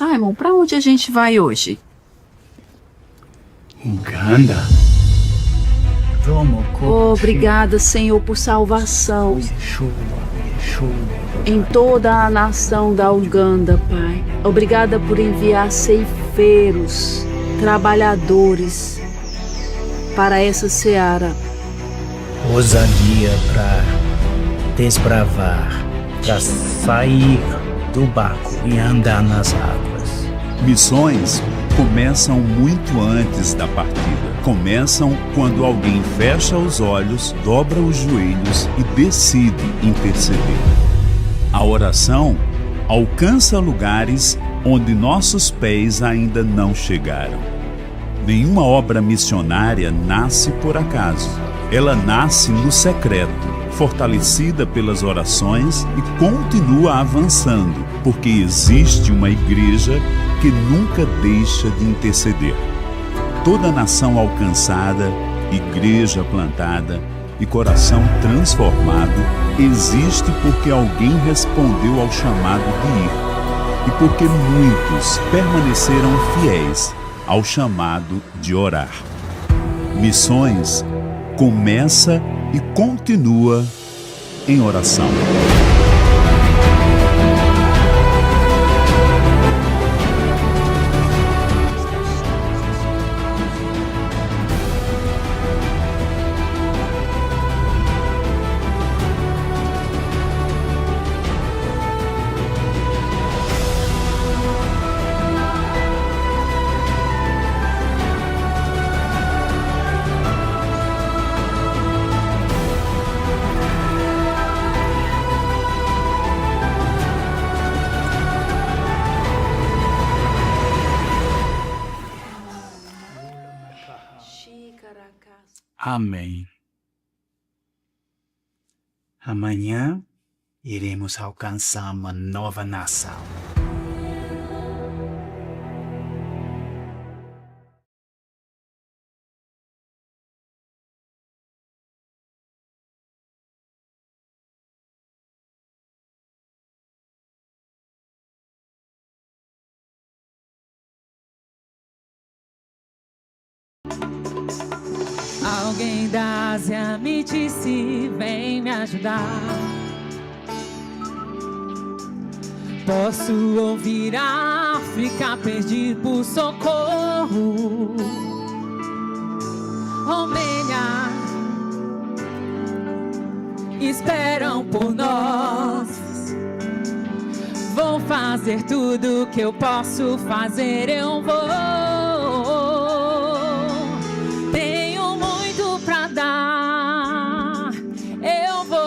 Simon, para onde a gente vai hoje? Uganda. Obrigada, Senhor, por salvação em toda a nação da Uganda, Pai. Obrigada por enviar ceifeiros, trabalhadores para essa seara. Ousadia para desbravar, para sair do barco e andar nas águas. Missões começam muito antes da partida. Começam quando alguém fecha os olhos, dobra os joelhos e decide interceder. A oração alcança lugares onde nossos pés ainda não chegaram. Nenhuma obra missionária nasce por acaso. Ela nasce no secreto, fortalecida pelas orações e continua avançando, porque existe uma igreja que nunca deixa de interceder. Toda nação alcançada, igreja plantada e coração transformado existe porque alguém respondeu ao chamado de ir e porque muitos permaneceram fiéis ao chamado de orar. Missões começa e continua em oração. Amém. Amanhã iremos alcançar uma nova nação. Alguém da Ásia me disse, vem me ajudar. Posso ouvir a África pedir por socorro. Romênia, esperam por nós. Vou fazer tudo que eu posso fazer, eu vou. Tenho muito pra dar, eu vou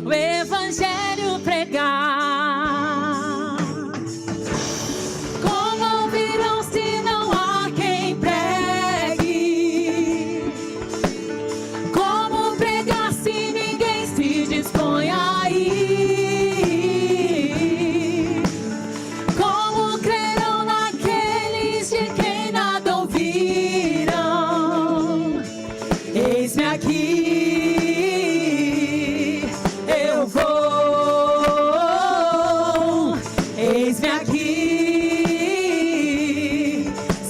o evangelho pregar. Como ouvirão se não há quem pregue? Como pregar se ninguém se dispõe a ir? Como crerão naqueles de quem nada ouviram? Eis-me aqui, eu vou. Eis-me aqui,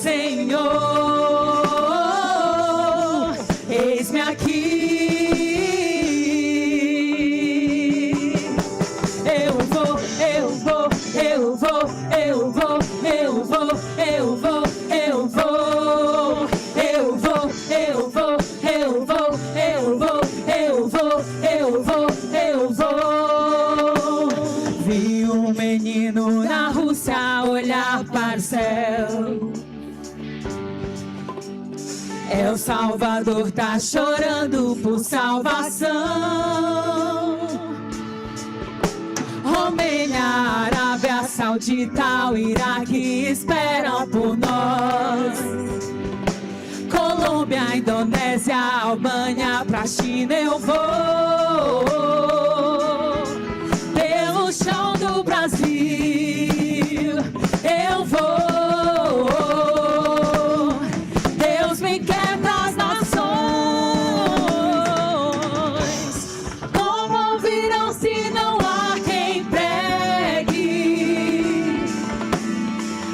Senhor. Eis-me aqui. Eu vou, eu vou, eu vou, eu vou, eu vou, eu vou, eu vou. Eu vou, eu vou, eu vou, eu vou, eu vou, eu vou, eu vou. Vi um menino na Rússia olhar para o céu. El Salvador tá chorando por salvação. Romênia, Arábia Saudita, o Iraque esperam por nós. Colômbia, Indonésia, Albânia, pra China eu vou. Pelo chão do Brasil eu vou. Deus me quer pras nações. Como ouvirão se não há quem pregue?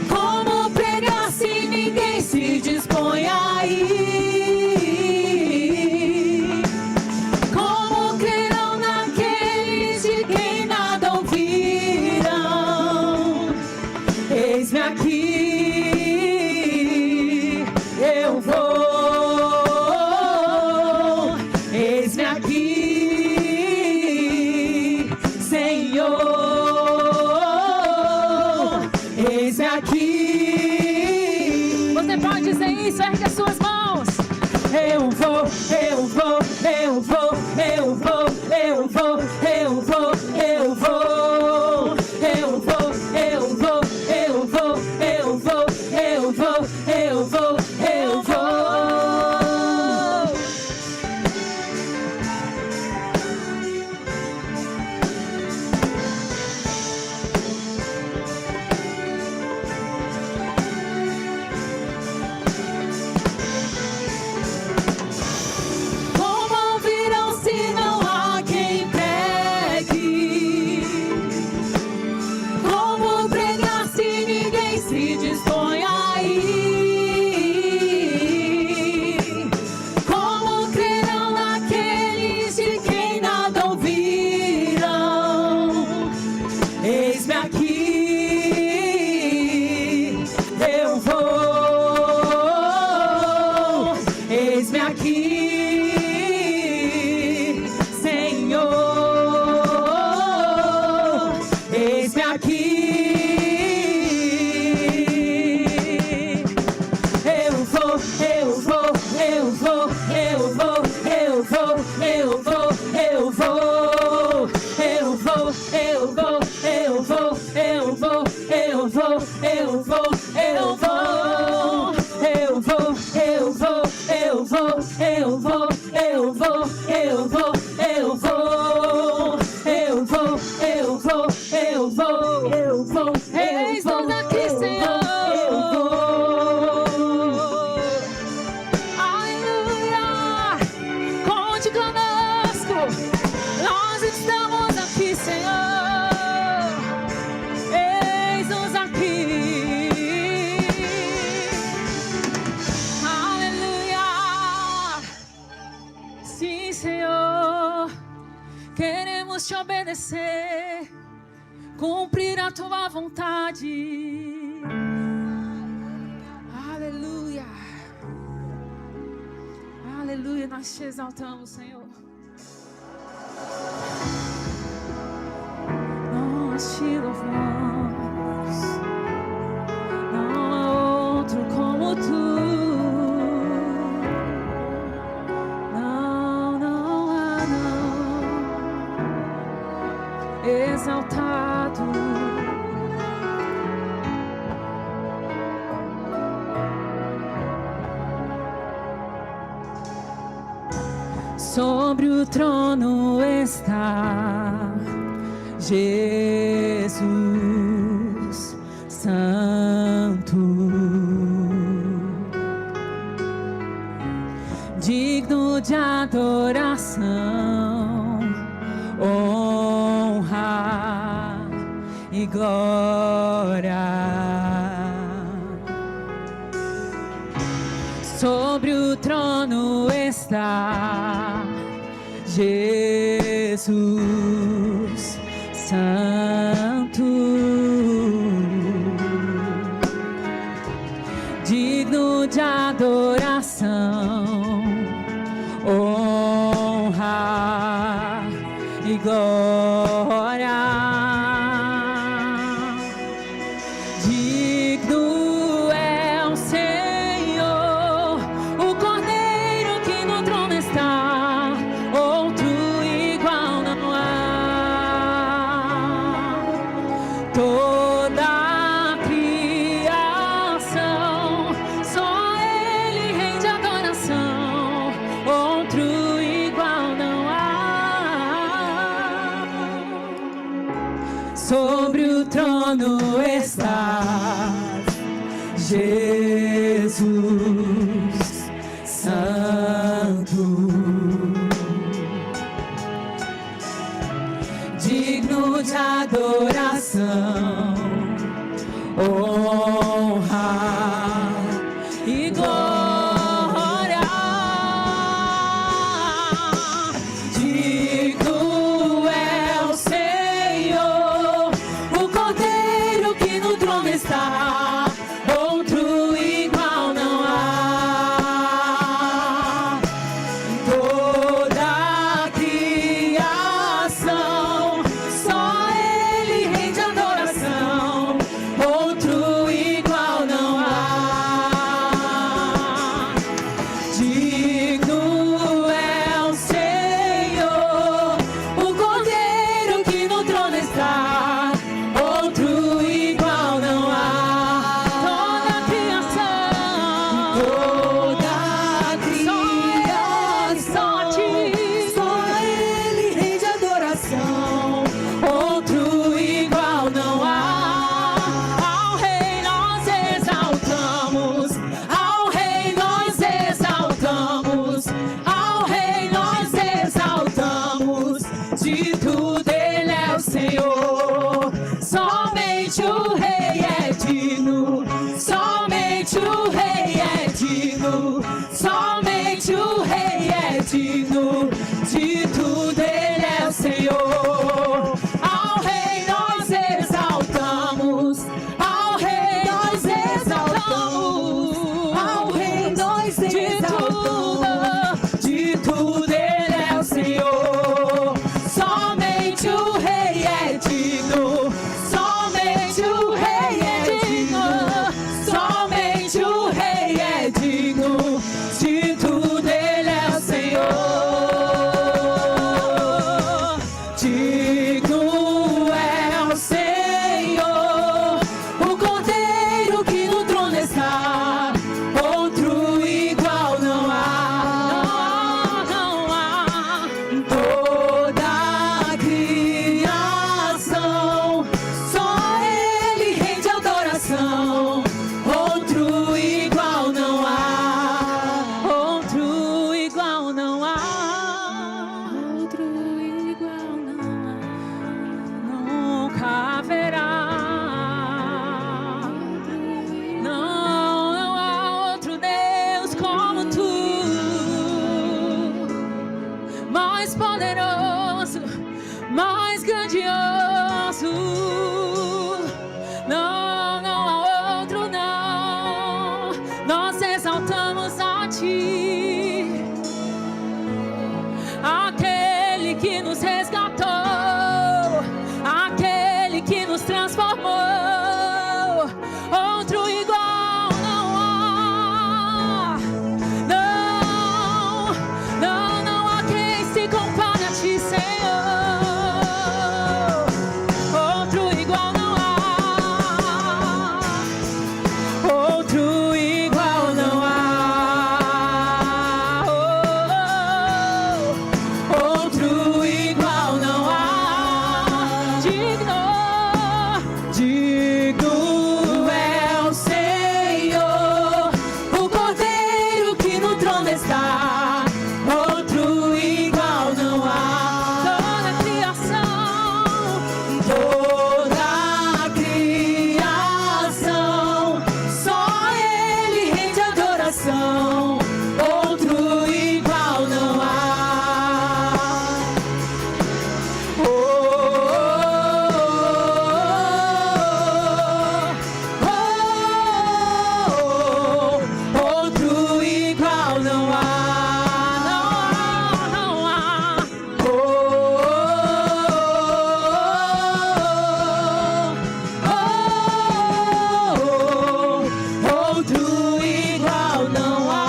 Como pregar se ninguém se dispõe a ir? Como crerão naqueles de quem nada ouviram? Eis-me aqui, eu vou. Eis-me aqui, Senhor. Eis-me aqui. Você pode dizer isso, ergue as suas mãos. Eu vou, eu vou, eu vou, eu vou, eu vou, eu vou, eu vou. Eu vou, eu vou, eu vou, eu vou, eu vou, eu vou, eu vou. Como ouvirão se não há quem pregue? Como pregar se ninguém se dispõe a ir? Como crerão naqueles de quem nada ouviram? Eis-me aqui, eu vou. Eis-me aqui, Senhor. Eis-me aqui. Eu vou, eu vou, eu vou, eu vou, eu vou, eu vou, eu vou. Eu vou, eu vou, eu vou, eu vou, eu vou, eu vou, eu vou. Eu vou, eu Eis-nos aqui, Senhor. Aleluia. Conte conosco. Nós estamos aqui, Senhor. Eis-nos aqui. Aleluia. Sim, Senhor. Queremos te obedecer, cumprir a tua vontade. Aleluia. Aleluia, nós te exaltamos, Senhor. Nós te louvamos. Não há outro como tu. Não há, não. Exaltado. Sobre o trono está Jesus Santo, digno de adoração, honra e glória. Sobre o trono está Jesus Santo, digno de adoração, honra e glória. Digno é o Senhor, o Cordeiro que no trono está, outro igual não há. Toda a criação, só Ele rende adoração, outro igual não há. Sobre o trono está Jesus Santo, digno de adoração, honra e glória. Digno é o Senhor, o Cordeiro que no trono está, outro igual não há. Toda a criação, só Ele rende adoração, outro criação, outro igual não há, outro igual não há, Outro igual não há. nunca haverá. Não há outro Deus como tu, mais poderoso, mais grandioso. Não há outro, não. Nós exaltamos a ti, aquele que nos resgatou, aquele que nos transformou. Outro igual não há. Não há quem se compare a ti, Senhor. Outro igual não há. Outro igual não há. Outro igual não há. Digno é o Senhor, o Cordeiro que no trono está. Outro igual não há. Toda a criação, só Ele rende adoração. Outro igual não há. Outro igual não há. Não há. Outro igual não há.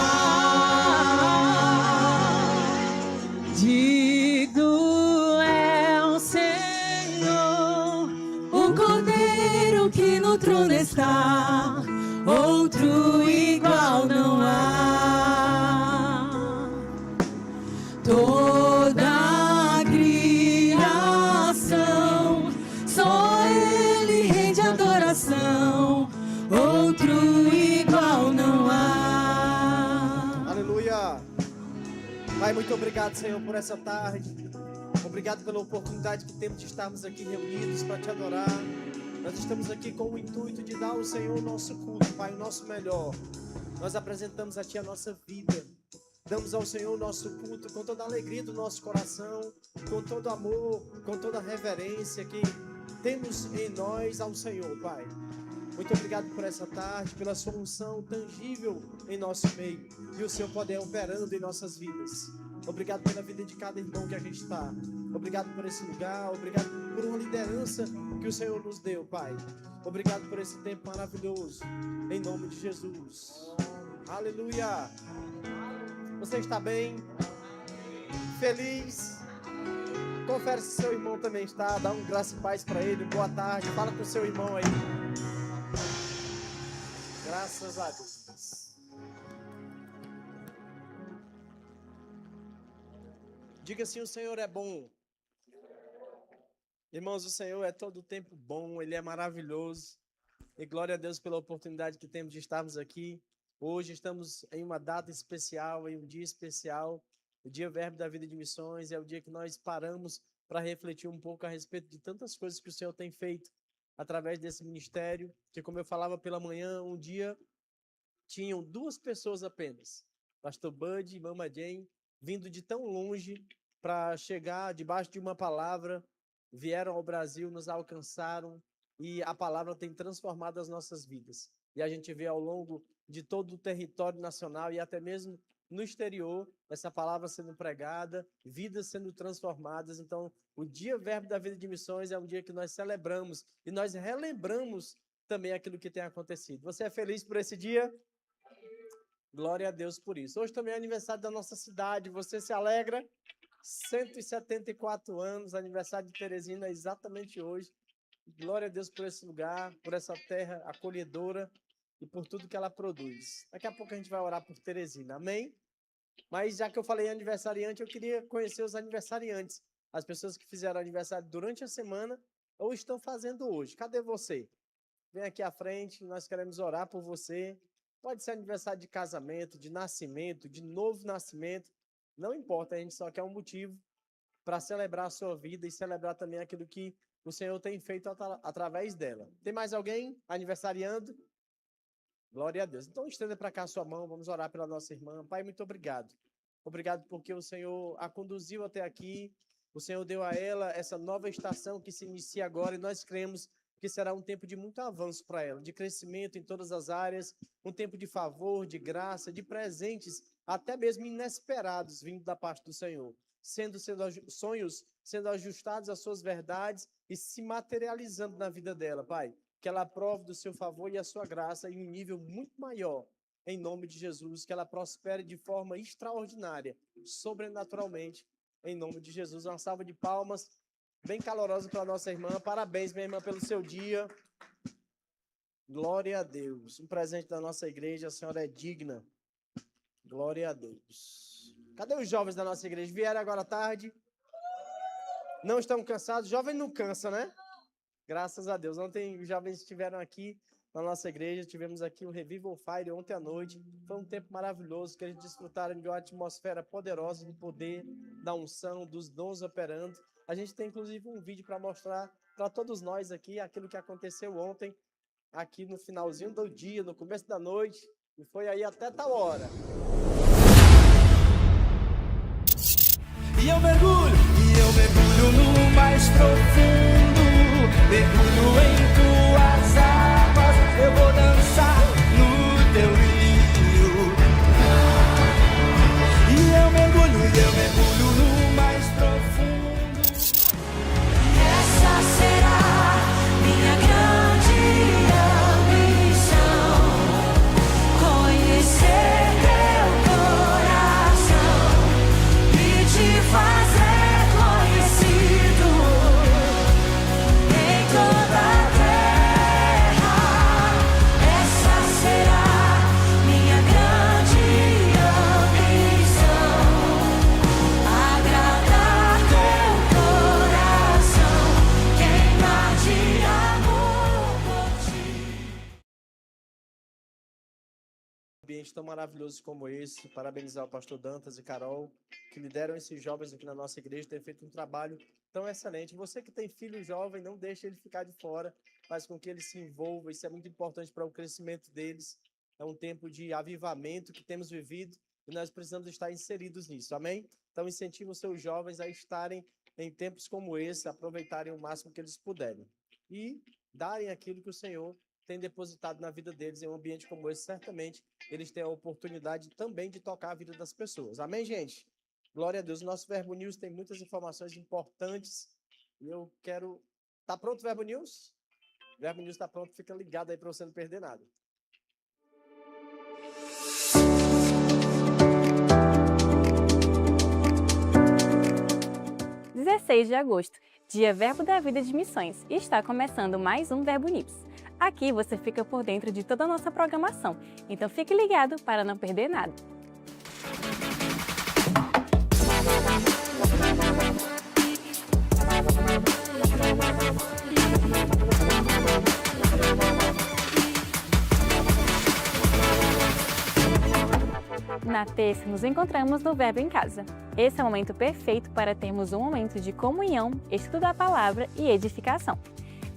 Digno é o Senhor, o Cordeiro que no trono está. Outro igual não há. Toda a criação, só Ele rende adoração. Outro igual não há. Aleluia! Pai, muito obrigado, Senhor, por essa tarde. Obrigado pela oportunidade que temos de estarmos aqui reunidos para te adorar. Nós estamos aqui com o intuito de dar ao Senhor o nosso culto, Pai, o nosso melhor. Nós apresentamos a Ti a nossa vida. Damos ao Senhor o nosso culto com toda a alegria do nosso coração, com todo amor, com toda a reverência que temos em nós ao Senhor, Pai. Muito obrigado por essa tarde, pela sua unção tangível em nosso meio e o seu poder operando em nossas vidas. Obrigado pela vida de cada irmão que a gente está. Obrigado por esse lugar, obrigado por uma liderança que o Senhor nos deu, Pai. Obrigado por esse tempo maravilhoso, em nome de Jesus. Aleluia! Você está bem? Feliz? Confere se seu irmão também está. Dá um graça e paz para ele. Boa tarde. Fala com o seu irmão aí. Graças a Deus. Diga assim: o Senhor é bom. Irmãos, o Senhor é todo o tempo bom. Ele é maravilhoso. E glória a Deus pela oportunidade que temos de estarmos aqui. Hoje estamos em uma data especial, em um dia especial. O Dia Verbo da Vida de Missões é o dia que nós paramos para refletir um pouco a respeito de tantas coisas que o Senhor tem feito através desse ministério, que, como eu falava pela manhã, um dia tinham 2 pessoas apenas, Pastor Bud e Mama Jane, vindo de tão longe para chegar debaixo de uma palavra, vieram ao Brasil, nos alcançaram e a palavra tem transformado as nossas vidas. E a gente vê ao longo de todo o território nacional e até mesmo no exterior, essa palavra sendo pregada, vidas sendo transformadas. Então, o Dia Verbo da Vida de Missões é um dia que nós celebramos e nós relembramos também aquilo que tem acontecido. Você é feliz por esse dia? Glória a Deus por isso. Hoje também é aniversário da nossa cidade. Você se alegra? 174 anos, aniversário de Teresina, exatamente hoje. Glória a Deus por esse lugar, por essa terra acolhedora e por tudo que ela produz. Daqui a pouco a gente vai orar por Teresina, amém? Mas já que eu falei aniversariante, eu queria conhecer os aniversariantes. As pessoas que fizeram aniversário durante a semana ou estão fazendo hoje. Cadê você? vem aqui à frente, nós queremos orar por você. Pode ser aniversário de casamento, de nascimento, de novo nascimento, não importa, a gente só quer um motivo para celebrar a sua vida e celebrar também aquilo que o Senhor tem feito através dela. Tem mais alguém aniversariando? Glória a Deus. Então estenda para cá a sua mão, vamos orar pela nossa irmã. Pai, muito obrigado. Obrigado porque o Senhor a conduziu até aqui, o Senhor deu a ela essa nova estação que se inicia agora e nós cremos que será um tempo de muito avanço para ela, de crescimento em todas as áreas, um tempo de favor, de graça, de presentes, até mesmo inesperados vindo da parte do Senhor. Sonhos sendo ajustados às suas verdades e se materializando na vida dela, Pai. Que ela prove do seu favor e a sua graça em um nível muito maior, em nome de Jesus. Que ela prospere de forma extraordinária, sobrenaturalmente, em nome de Jesus. Uma salva de palmas bem calorosa para a nossa irmã. Parabéns, minha irmã, pelo seu dia. Glória a Deus. Um presente da nossa igreja, a senhora é digna. Glória a Deus. Cadê os jovens da nossa igreja? Vieram agora à tarde? Não estão cansados? Jovem não cansa, né? Graças a Deus. Ontem os jovens estiveram aqui na nossa igreja. Tivemos aqui o Revival Fire ontem à noite. Foi um tempo maravilhoso, que eles desfrutaram de uma atmosfera poderosa do poder, da unção, dos dons operando. A gente tem inclusive um vídeo para mostrar para todos nós aqui aquilo que aconteceu ontem, aqui no finalzinho do dia, no começo da noite, e foi aí até tal hora. E eu mergulho no mais profundo, mergulho em tuas águas, eu vou dançar no teu rio. E eu mergulho no mais profundo. Essa será minha grande ambição, conhecer teu coração e te fazer conhecido em toda a terra. Essa será minha grande ambição, agradar teu coração, queimar de amor por ti. Um ambiente tão maravilhoso como esse, parabenizar o pastor Dantas e Carol, que lideram esses jovens aqui na nossa igreja, têm feito um trabalho tão excelente. Você que tem filho jovem, não deixe ele ficar de fora, faz com que ele se envolva, isso é muito importante para o crescimento deles. É um tempo de avivamento que temos vivido e nós precisamos estar inseridos nisso, amém? Então incentiva os seus jovens a estarem em tempos como esse, aproveitarem o máximo que eles puderem e darem aquilo que o Senhor tem depositado na vida deles. Em um ambiente como esse, certamente eles têm a oportunidade também de tocar a vida das pessoas, amém, gente? Glória a Deus. O nosso Verbo News tem muitas informações importantes e eu quero... Tá pronto o Verbo News? O Verbo News está pronto, fica ligado aí para você não perder nada. Dia 16 de agosto, dia Verbo da Vida de Missões, e está começando mais um Verbo News. Aqui você fica por dentro de toda a nossa programação, então fique ligado para não perder nada. Na terça, nos encontramos no Verbo em Casa. Esse é o momento perfeito para termos um momento de comunhão, estudo da palavra e edificação.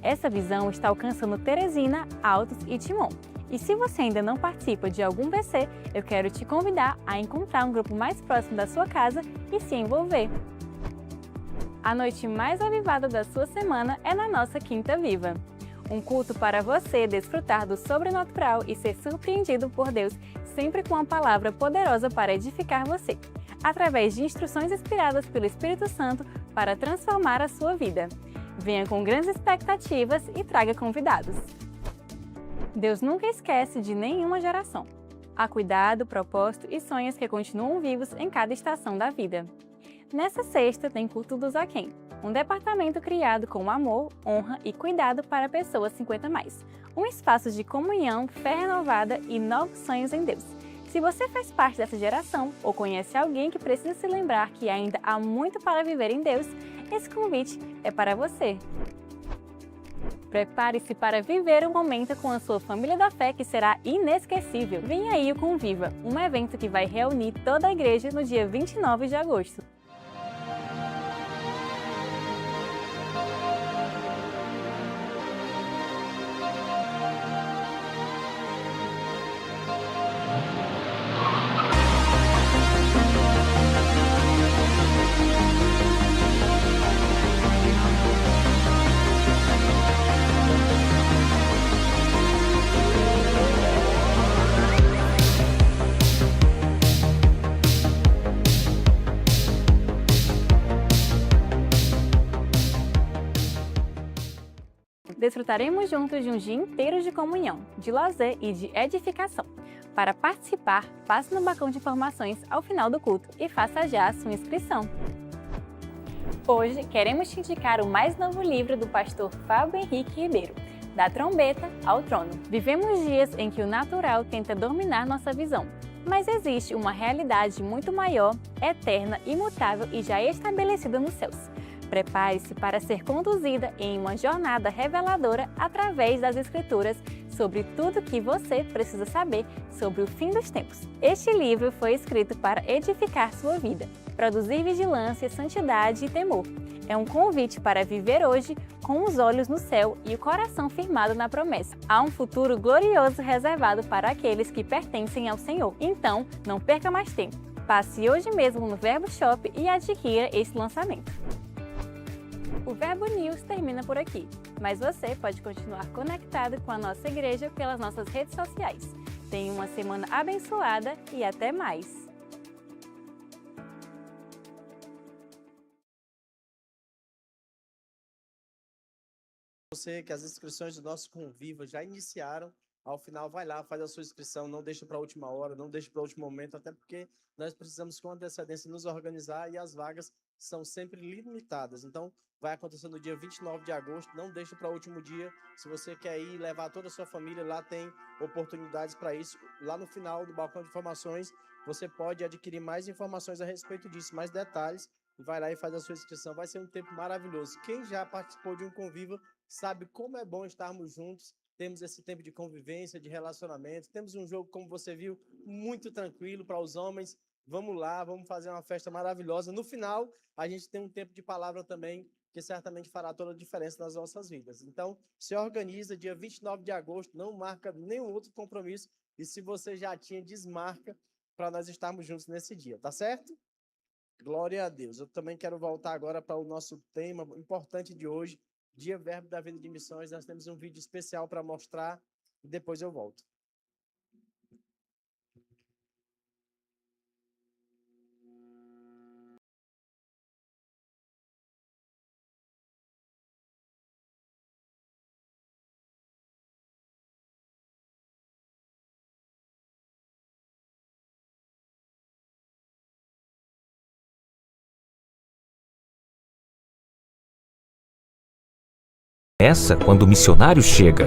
Essa visão está alcançando Teresina, Altos e Timon. E se você ainda não participa de algum VC, eu quero te convidar a encontrar um grupo mais próximo da sua casa e se envolver. A noite mais avivada da sua semana é na nossa Quinta Viva. Um culto para você desfrutar do sobrenatural e ser surpreendido por Deus, sempre com uma palavra poderosa para edificar você, através de instruções inspiradas pelo Espírito Santo para transformar a sua vida. Venha com grandes expectativas e traga convidados. Deus nunca esquece de nenhuma geração. Há cuidado, propósito e sonhos que continuam vivos em cada estação da vida. Nessa sexta tem Culto dos Aquém, um departamento criado com amor, honra e cuidado para pessoas 50+. Um espaço de comunhão, fé renovada e novos sonhos em Deus. Se você faz parte dessa geração ou conhece alguém que precisa se lembrar que ainda há muito para viver em Deus, esse convite é para você. Prepare-se para viver um momento com a sua família da fé que será inesquecível. Vem aí o Conviva, um evento que vai reunir toda a igreja no dia 29 de agosto. Desfrutaremos juntos de um dia inteiro de comunhão, de lazer e de edificação. Para participar, passe no balcão de informações ao final do culto e faça já a sua inscrição. Hoje, queremos te indicar o mais novo livro do pastor Fábio Henrique Ribeiro, Da Trombeta ao Trono. Vivemos dias em que o natural tenta dominar nossa visão, mas existe uma realidade muito maior, eterna, imutável e já estabelecida nos céus. Prepare-se para ser conduzida em uma jornada reveladora através das Escrituras sobre tudo que você precisa saber sobre o fim dos tempos. Este livro foi escrito para edificar sua vida, produzir vigilância, santidade e temor. É um convite para viver hoje com os olhos no céu e o coração firmado na promessa. Há um futuro glorioso reservado para aqueles que pertencem ao Senhor. Então, não perca mais tempo. Passe hoje mesmo no Verbo Shop e adquira esse lançamento. O Verbo News termina por aqui, mas você pode continuar conectado com a nossa igreja pelas nossas redes sociais. Tenha uma semana abençoada e até mais! Você que as inscrições do nosso Conviva já iniciaram, ao final vai lá, faz a sua inscrição, não deixa para a última hora, não deixa para o último momento, até porque nós precisamos com antecedência nos organizar e as vagas são sempre limitadas. Então, vai acontecer no dia 29 de agosto, não deixe para o último dia. Se você quer ir levar toda a sua família, lá tem oportunidades para isso. Lá no final do balcão de informações, você pode adquirir mais informações a respeito disso, mais detalhes, e vai lá e faz a sua inscrição. Vai ser um tempo maravilhoso. Quem já participou de um Conviva sabe como é bom estarmos juntos. Temos esse tempo de convivência, de relacionamento. Temos um jogo, como você viu, muito tranquilo para os homens. Vamos lá, vamos fazer uma festa maravilhosa. No final, a gente tem um tempo de palavra também, que certamente fará toda a diferença nas nossas vidas. Então, se organiza, dia 29 de agosto, não marca nenhum outro compromisso. E se você já tinha, desmarca para nós estarmos juntos nesse dia, tá certo? Glória a Deus. Eu também quero voltar agora para o nosso tema importante de hoje, Dia Verbo da Vida de Missões. Nós temos um vídeo especial para mostrar e depois eu volto. Começa quando o missionário chega.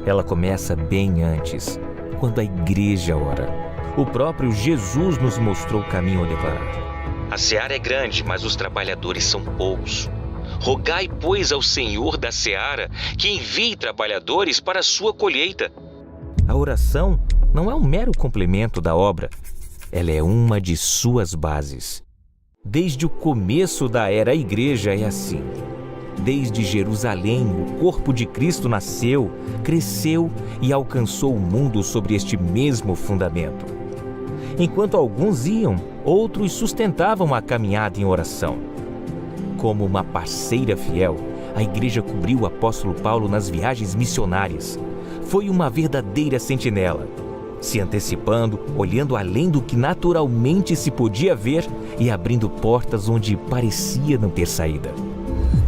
Ela começa bem antes, quando a igreja ora. O próprio Jesus nos mostrou o caminho a declarar. A seara é grande, mas os trabalhadores são poucos. Rogai, pois, ao Senhor da seara que envie trabalhadores para a sua colheita. A oração não é um mero complemento da obra. Ela é uma de suas bases. Desde o começo da era igreja é assim. Desde Jerusalém, o corpo de Cristo nasceu, cresceu e alcançou o mundo sobre este mesmo fundamento. Enquanto alguns iam, outros sustentavam a caminhada em oração. Como uma parceira fiel, a igreja cobriu o apóstolo Paulo nas viagens missionárias. Foi uma verdadeira sentinela, se antecipando, olhando além do que naturalmente se podia ver e abrindo portas onde parecia não ter saída.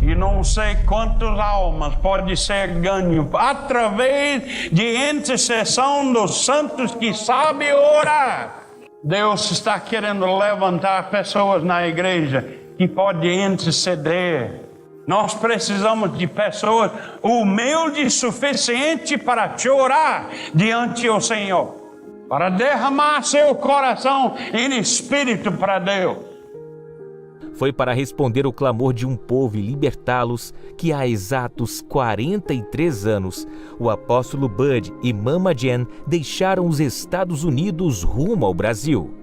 E não sei quantas almas pode ser ganho através de intercessão dos santos que sabem orar. Deus está querendo levantar pessoas na igreja que podem interceder. Nós precisamos de pessoas humildes o suficiente para te orar diante do Senhor, para derramar seu coração em espírito para Deus. Foi para responder ao clamor de um povo e libertá-los que há exatos 43 anos, o apóstolo Bud e Mama Jen deixaram os Estados Unidos rumo ao Brasil.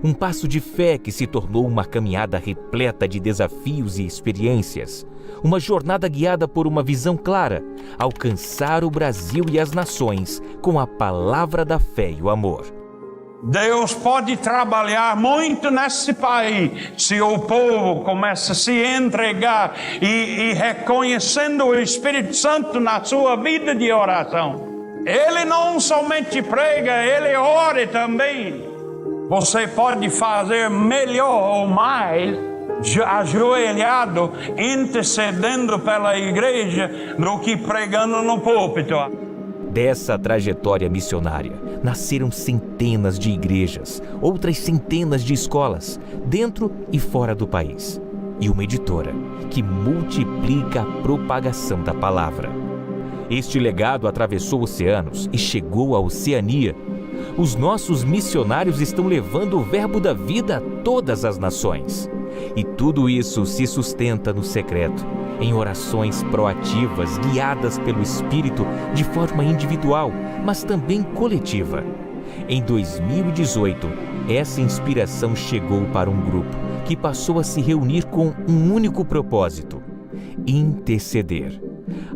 Um passo de fé que se tornou uma caminhada repleta de desafios e experiências. Uma jornada guiada por uma visão clara, alcançar o Brasil e as nações com a palavra da fé e o amor. Deus pode trabalhar muito nesse país se o povo começa a se entregar e reconhecendo o Espírito Santo na sua vida de oração. Ele não somente prega, ele ora também. Você pode fazer melhor ou mais ajoelhado, intercedendo pela igreja, do que pregando no púlpito. Dessa trajetória missionária, nasceram centenas de igrejas, outras centenas de escolas, dentro e fora do país. E uma editora que multiplica a propagação da palavra. Este legado atravessou oceanos e chegou à Oceania. Os nossos missionários estão levando o verbo da vida a todas as nações. E tudo isso se sustenta no secreto, em orações proativas, guiadas pelo Espírito de forma individual, mas também coletiva. Em 2018, essa inspiração chegou para um grupo que passou a se reunir com um único propósito: interceder.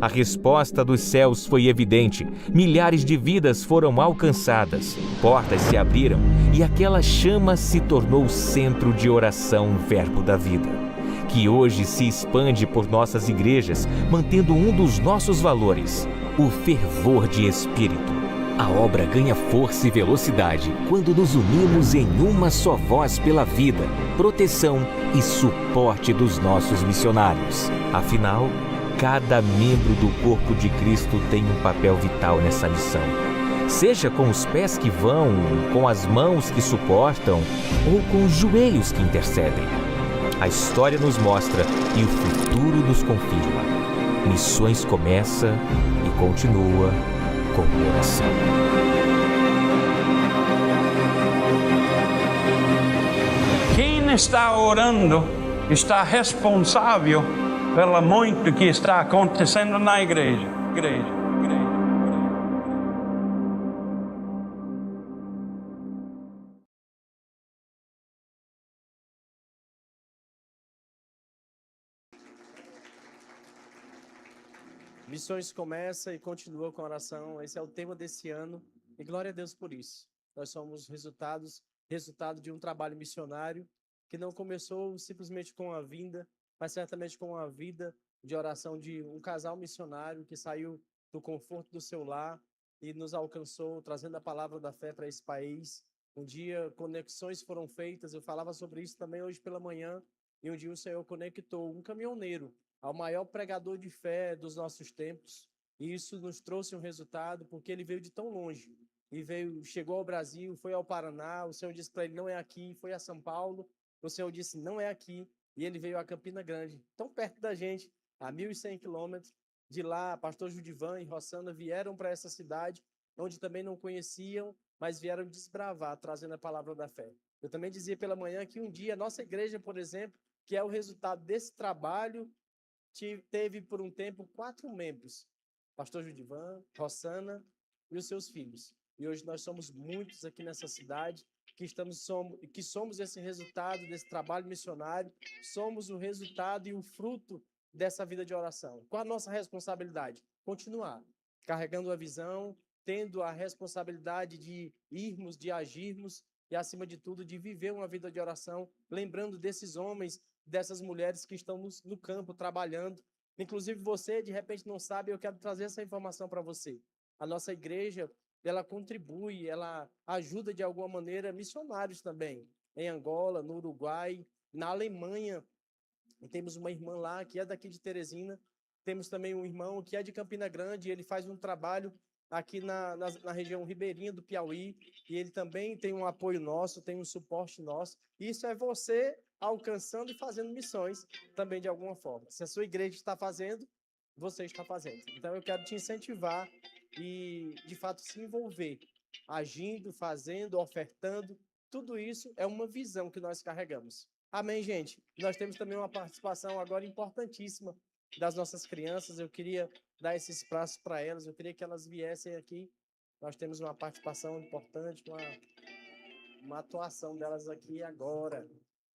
A resposta dos céus foi evidente. Milhares de vidas foram alcançadas, portas se abriram e aquela chama se tornou o centro de oração Verbo da Vida, que hoje se expande por nossas igrejas, mantendo um dos nossos valores, o fervor de espírito. A obra ganha força e velocidade quando nos unimos em uma só voz pela vida, proteção e suporte dos nossos missionários. Afinal, cada membro do corpo de Cristo tem um papel vital nessa missão. Seja com os pés que vão, com as mãos que suportam ou com os joelhos que intercedem. A história nos mostra e o futuro nos confirma. Missões começa e continua com oração. Quem está orando está responsável pelo muito que está acontecendo na igreja. Missões começa e continua com oração. Esse é o tema desse ano e glória a Deus por isso. Nós somos resultado de um trabalho missionário que não começou simplesmente com a vinda, mas certamente com a vida de oração de um casal missionário que saiu do conforto do seu lar e nos alcançou, trazendo a palavra da fé para esse país. Um dia, conexões foram feitas, eu falava sobre isso também hoje pela manhã, e um dia o Senhor conectou um caminhoneiro ao maior pregador de fé dos nossos tempos, e isso nos trouxe um resultado, porque ele veio de tão longe, e chegou ao Brasil, foi ao Paraná, o Senhor disse para ele, não é aqui, foi a São Paulo, o Senhor disse, não é aqui, e ele veio a Campina Grande, tão perto da gente, a 1.100 quilômetros. De lá, pastor Judivan e Rossana vieram para essa cidade, onde também não conheciam, mas vieram desbravar, trazendo a palavra da fé. Eu também dizia pela manhã que um dia a nossa igreja, por exemplo, que é o resultado desse trabalho, teve por um tempo 4 membros, pastor Judivan, Rossana e os seus filhos. E hoje nós somos muitos aqui nessa cidade, que somos esse resultado desse trabalho missionário, somos o resultado e o fruto dessa vida de oração. Qual a nossa responsabilidade? Continuar carregando a visão, tendo a responsabilidade de irmos, de agirmos e, acima de tudo, de viver uma vida de oração, lembrando desses homens, dessas mulheres que estão no campo trabalhando. Inclusive você, de repente, não sabe, eu quero trazer essa informação para você. A nossa igreja, ela contribui, ela ajuda de alguma maneira missionários também, em Angola, no Uruguai, na Alemanha. E temos uma irmã lá que é daqui de Teresina, temos também um irmão que é de Campina Grande, e ele faz um trabalho aqui na região ribeirinha do Piauí, e ele também tem um apoio nosso, tem um suporte nosso. Isso é você alcançando e fazendo missões também de alguma forma. Se a sua igreja está fazendo, você está fazendo. Então eu quero te incentivar e, de fato, se envolver, agindo, fazendo, ofertando. Tudo isso é uma visão que nós carregamos. Amém, gente? Nós temos também uma participação agora importantíssima das nossas crianças. Eu queria dar esse espaço para elas, eu queria que elas viessem aqui. Nós temos uma participação importante, uma atuação delas aqui agora.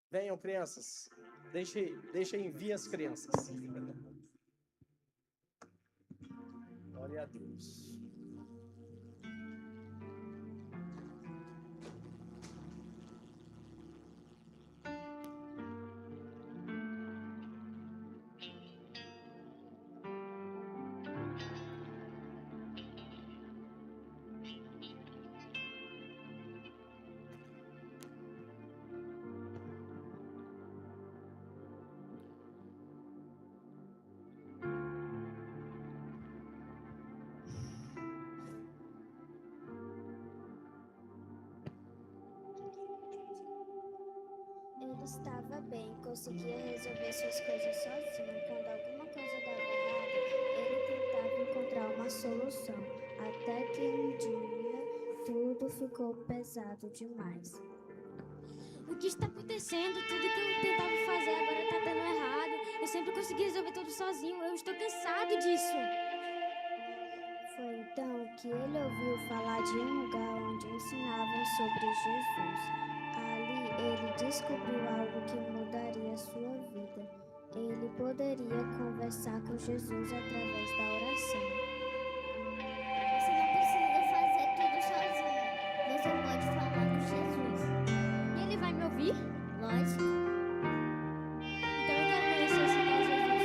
Venham, crianças. Deixem vir as crianças. Glória a Deus. Ele estava bem, conseguia resolver suas coisas sozinho. Quando alguma coisa dava errado, ele tentava encontrar uma solução. Até que um dia, tudo ficou pesado demais. O que está acontecendo? Tudo que eu tentava fazer agora está dando errado. Eu sempre consegui resolver tudo sozinho. Eu estou cansado disso. Foi então que ele ouviu falar de um lugar onde ensinavam sobre Jesus. Ali ele descobriu algo que mudaria sua vida. Ele poderia conversar com Jesus através da oração. Você não precisa fazer tudo sozinho. Você pode falar com Jesus. E ele vai me ouvir? Lógico. Então eu quero conhecer esse tal Jesus.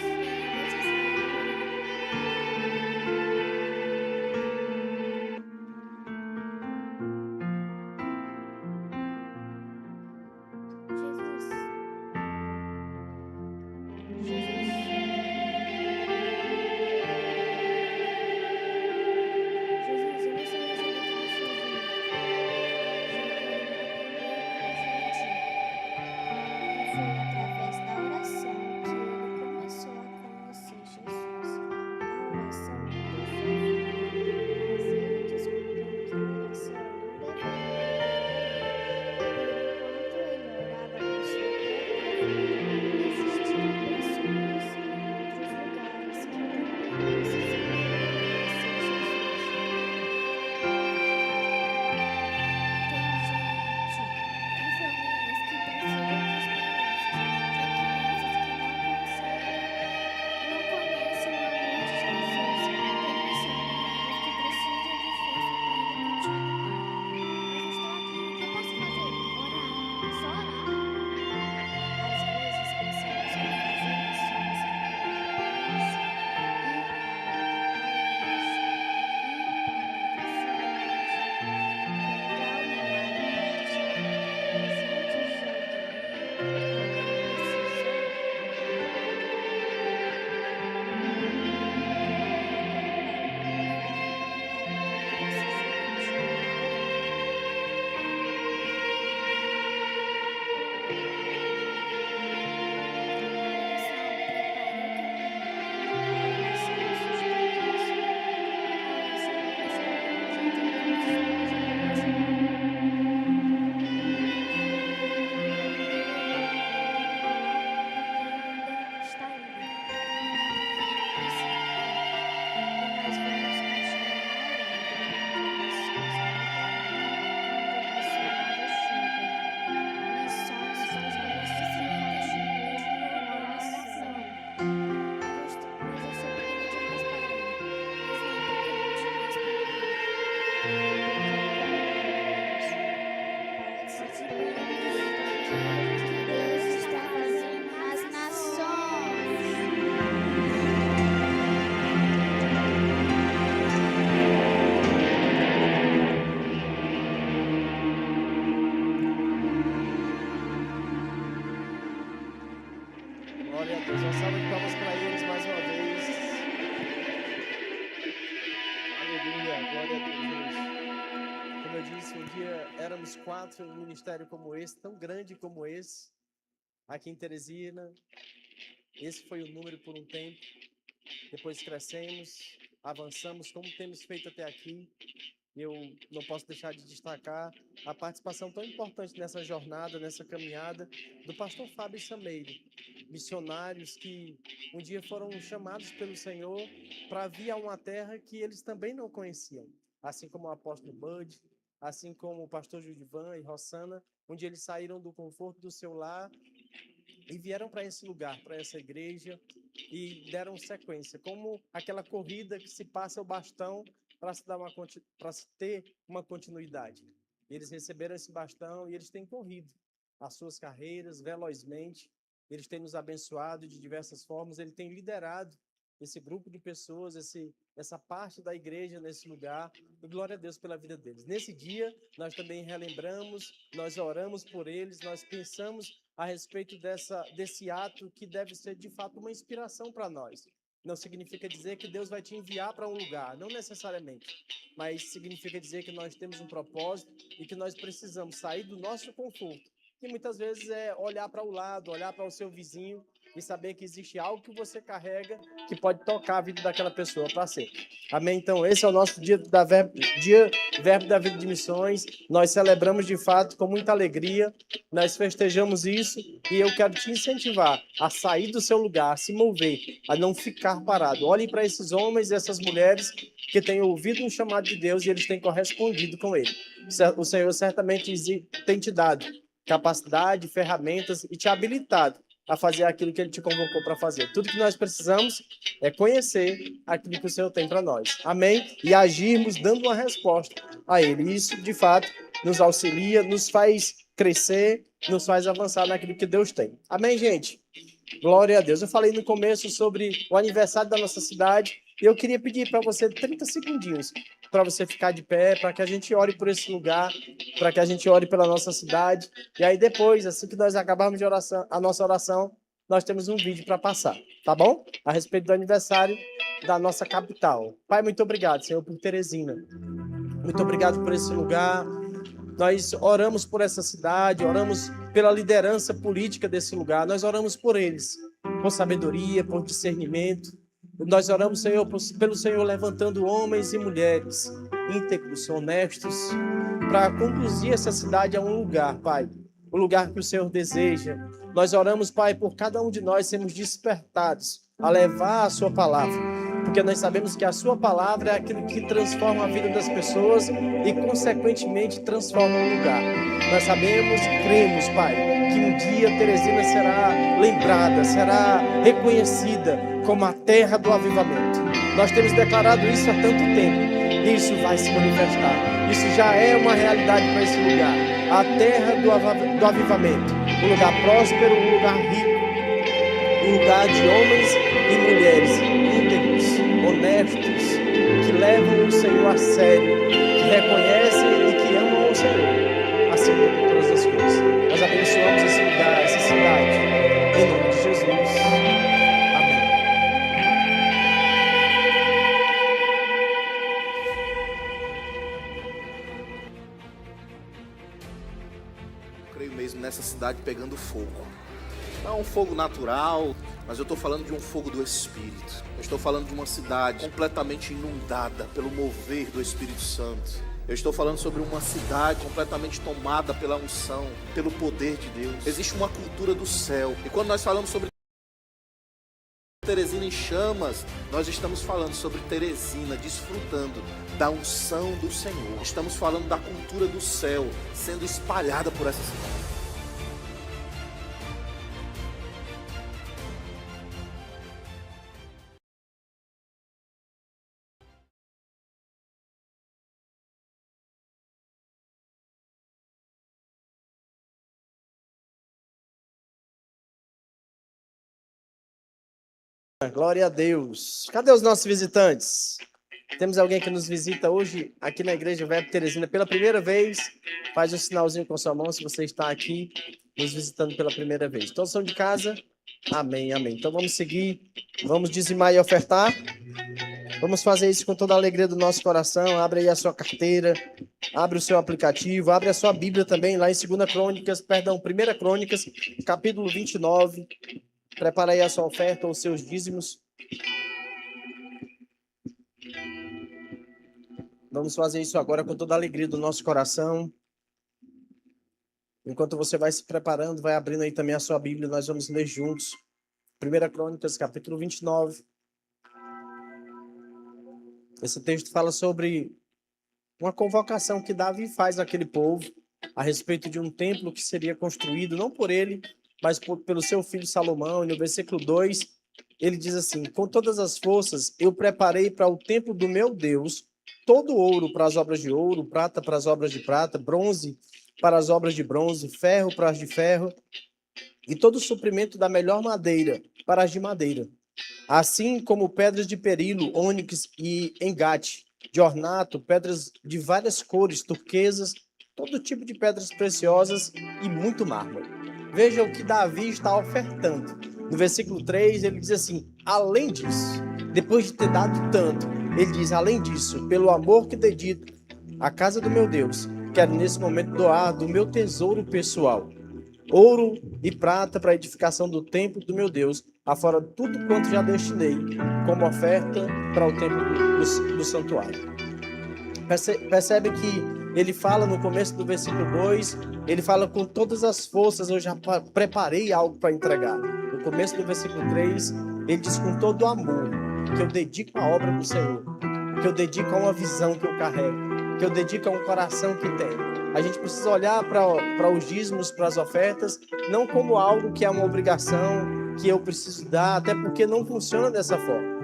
Glória a Deus. Uma salva de palmas para eles mais uma vez. Aleluia. Glória a Deus. Como eu disse, um dia éramos 4 em um ministério como esse, tão grande como esse, aqui em Teresina. Esse foi o número por um tempo. Depois crescemos, avançamos como temos feito até aqui. Eu não posso deixar de destacar a participação tão importante nessa jornada, nessa caminhada, do pastor Fábio Sameiro, missionários que um dia foram chamados pelo Senhor para vir a uma terra que eles também não conheciam, assim como o apóstolo Bud, assim como o pastor Judivan e Rossana, onde eles saíram do conforto do seu lar e vieram para esse lugar, para essa igreja, e deram sequência, como aquela corrida que se passa o bastão para se ter uma continuidade. Eles receberam esse bastão e eles têm corrido as suas carreiras velozmente, eles têm nos abençoado de diversas formas, ele tem liderado esse grupo de pessoas, essa parte da igreja nesse lugar, e glória a Deus pela vida deles. Nesse dia, nós também relembramos, nós oramos por eles, nós pensamos a respeito desse ato que deve ser, de fato, uma inspiração para nós. Não significa dizer que Deus vai te enviar para um lugar, não necessariamente, mas significa dizer que nós temos um propósito e que nós precisamos sair do nosso conforto, que muitas vezes é olhar para o lado, olhar para o seu vizinho e saber que existe algo que você carrega que pode tocar a vida daquela pessoa para sempre. Amém? Então, esse é o nosso dia Verbo da Vida de Missões. Nós celebramos de fato com muita alegria, nós festejamos isso e eu quero te incentivar a sair do seu lugar, a se mover, a não ficar parado. Olhe para esses homens e essas mulheres que têm ouvido um chamado de Deus e eles têm correspondido com ele. O Senhor certamente tem te dado capacidade, ferramentas e te habilitado a fazer aquilo que ele te convocou para fazer. Tudo que nós precisamos é conhecer aquilo que o Senhor tem para nós. Amém? E agirmos dando uma resposta a ele. Isso, de fato, nos auxilia, nos faz crescer, nos faz avançar naquilo que Deus tem. Amém, gente? Glória a Deus. Eu falei no começo sobre o aniversário da nossa cidade e eu queria pedir para você 30 segundinhos para você ficar de pé, para que a gente ore por esse lugar, para que a gente ore pela nossa cidade. E aí depois, assim que nós acabarmos de a nossa oração, nós temos um vídeo para passar, tá bom? A respeito do aniversário da nossa capital. Pai, muito obrigado, Senhor, por Teresina. Muito obrigado por esse lugar. Nós oramos por essa cidade, oramos pela liderança política desse lugar. Nós oramos por eles, por sabedoria, por discernimento. Nós oramos, Senhor, pelo Senhor levantando homens e mulheres íntegros, honestos, para conduzir essa cidade a um lugar, Pai, o lugar que o Senhor deseja. Nós oramos, Pai, por cada um de nós sermos despertados a levar a sua palavra, porque nós sabemos que a sua palavra é aquilo que transforma a vida das pessoas e, consequentemente, transforma o lugar. Nós sabemos, cremos, Pai, que um dia Teresina será lembrada, será reconhecida como a terra do avivamento. Nós temos declarado isso há tanto tempo. E isso vai se manifestar. Isso já é uma realidade para esse lugar. A terra do avivamento. Um lugar próspero, um lugar rico. Um lugar de homens e mulheres íntegros, honestos, que levam o Senhor a sério, que reconhecem e que amam o Senhor, acima de todas as coisas. Nós abençoamos esse lugar, essa cidade, em nome de Jesus. Creio mesmo nessa cidade pegando fogo. Não é um fogo natural, mas eu estou falando de um fogo do Espírito. Eu estou falando de uma cidade completamente inundada pelo mover do Espírito Santo. Eu estou falando sobre uma cidade completamente tomada pela unção, pelo poder de Deus. Existe uma cultura do céu. E quando nós falamos sobre Teresina em chamas, nós estamos falando sobre Teresina desfrutando da unção do Senhor. Estamos falando da cultura do céu sendo espalhada por essa cidade. Glória a Deus. Cadê os nossos visitantes? Temos alguém que nos visita hoje aqui na Igreja Verbo Teresina pela primeira vez? Faz um sinalzinho com sua mão se você está aqui nos visitando pela primeira vez. Todos são de casa? Amém, amém. Então vamos seguir, vamos dizimar e ofertar. Vamos fazer isso com toda a alegria do nosso coração. Abre aí a sua carteira, abre o seu aplicativo, abre a sua Bíblia também lá em 1 Crônicas, capítulo 29. Prepara aí a sua oferta ou os seus dízimos. Vamos fazer isso agora com toda a alegria do nosso coração. Enquanto você vai se preparando, vai abrindo aí também a sua Bíblia, nós vamos ler juntos. 1 Crônicas, capítulo 29. Esse texto fala sobre uma convocação que Davi faz àquele povo a respeito de um templo que seria construído, não por ele, mas pelo seu filho Salomão. E no versículo 2, ele diz assim: com todas as forças eu preparei para o templo do meu Deus todo ouro para as obras de ouro, prata para as obras de prata, bronze para as obras de bronze, ferro para as de ferro, e todo o suprimento da melhor madeira para as de madeira, assim como pedras de perilo, ônix e engate, de ornato, pedras de várias cores, turquesas, todo tipo de pedras preciosas e muito mármore. Veja o que Davi está ofertando. No versículo 3, ele diz assim: além disso, depois de ter dado tanto, ele diz: além disso, pelo amor que dedico à casa do meu Deus, quero nesse momento doar do meu tesouro pessoal, ouro e prata para a edificação do templo do meu Deus, afora tudo quanto já destinei como oferta para o templo do santuário. Percebe que ele fala no começo do versículo 2, ele fala com todas as forças, eu já preparei algo para entregar. No começo do versículo 3, ele diz com todo o amor que eu dedico à obra do Senhor, que eu dedico a uma visão que eu carrego, que eu dedico a um coração que tenho. A gente precisa olhar para os dízimos, para as ofertas, não como algo que é uma obrigação, que eu preciso dar, até porque não funciona dessa forma.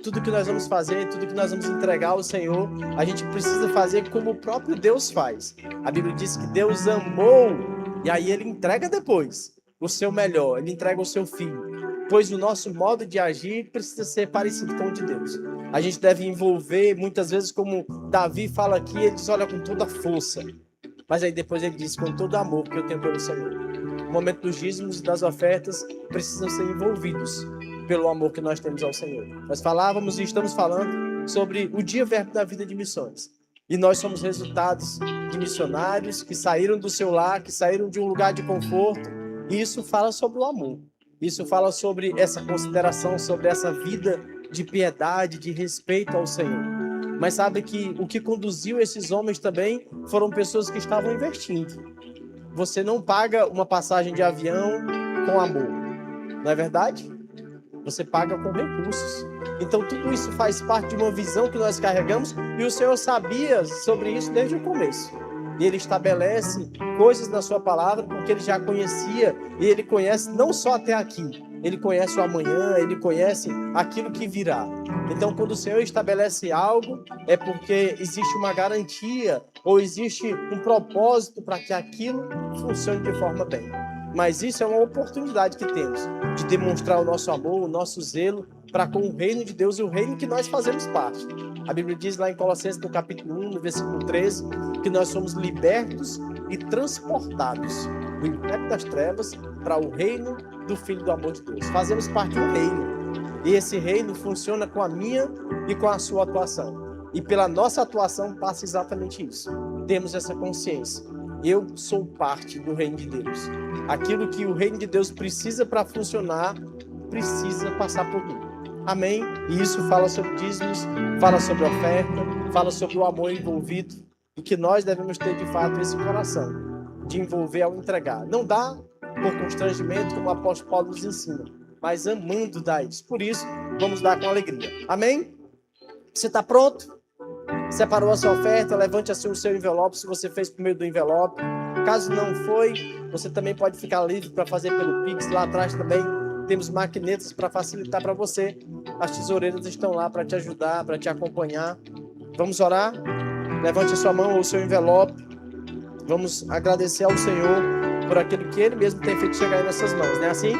Tudo que nós vamos fazer, tudo que nós vamos entregar ao Senhor, a gente precisa fazer como o próprio Deus faz. A Bíblia diz que Deus amou, e aí ele entrega depois o seu melhor, ele entrega o seu filho, pois o nosso modo de agir precisa ser parecido com o de Deus. A gente deve envolver, muitas vezes, como Davi fala aqui, ele diz: olha, com toda a força. Mas aí depois ele diz: com todo amor que eu tenho pelo Senhor. O momento dos dízimos e das ofertas precisam ser envolvidos pelo amor que nós temos ao Senhor. Nós falávamos e estamos falando sobre o Dia Verbo da Vida de Missões. E nós somos resultados de missionários que saíram do seu lar, que saíram de um lugar de conforto. E isso fala sobre o amor. Isso fala sobre essa consideração, sobre essa vida de piedade, de respeito ao Senhor. Mas sabe que o que conduziu esses homens também foram pessoas que estavam investindo. Você não paga uma passagem de avião com amor, não é verdade? Você paga com recursos. Então tudo isso faz parte de uma visão que nós carregamos, e o Senhor sabia sobre isso desde o começo. E Ele estabelece coisas na sua palavra porque Ele já conhecia, e Ele conhece não só até aqui, Ele conhece o amanhã, Ele conhece aquilo que virá. Então, quando o Senhor estabelece algo, é porque existe uma garantia ou existe um propósito para que aquilo funcione de forma bem. Mas isso é uma oportunidade que temos de demonstrar o nosso amor, o nosso zelo para com o reino de Deus e o reino que nós fazemos parte. A Bíblia diz lá em Colossenses, no capítulo 1, no versículo 13, que nós somos libertos e transportados do império das trevas para o reino do Filho do amor de Deus. Fazemos parte do reino. E esse reino funciona com a minha e com a sua atuação. E pela nossa atuação passa exatamente isso. Temos essa consciência. Eu sou parte do reino de Deus. Aquilo que o reino de Deus precisa para funcionar, precisa passar por mim. Amém? E isso fala sobre dízimos, fala sobre oferta, fala sobre o amor envolvido. E que nós devemos ter, de fato, esse coração de envolver ao entregar. Não dá por constrangimento, como o apóstolo Paulo nos ensina, mas amando dar isso. Por isso, vamos dar com alegria. Amém? Você está pronto? Separou a sua oferta? Levante assim o seu envelope, se você fez por meio do envelope. Caso não foi, você também pode ficar livre para fazer pelo Pix. Lá atrás também temos maquinetas para facilitar para você. As tesoureiras estão lá para te ajudar, para te acompanhar. Vamos orar? Levante a sua mão ou o seu envelope. Vamos agradecer ao Senhor por aquilo que Ele mesmo tem feito chegar em nossas mãos, não é assim?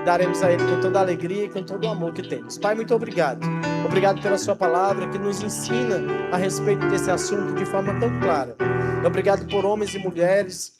Daremos a Ele com toda a alegria e com todo o amor que temos. Pai, muito obrigado. Obrigado pela sua palavra que nos ensina a respeito desse assunto de forma tão clara. Obrigado por homens e mulheres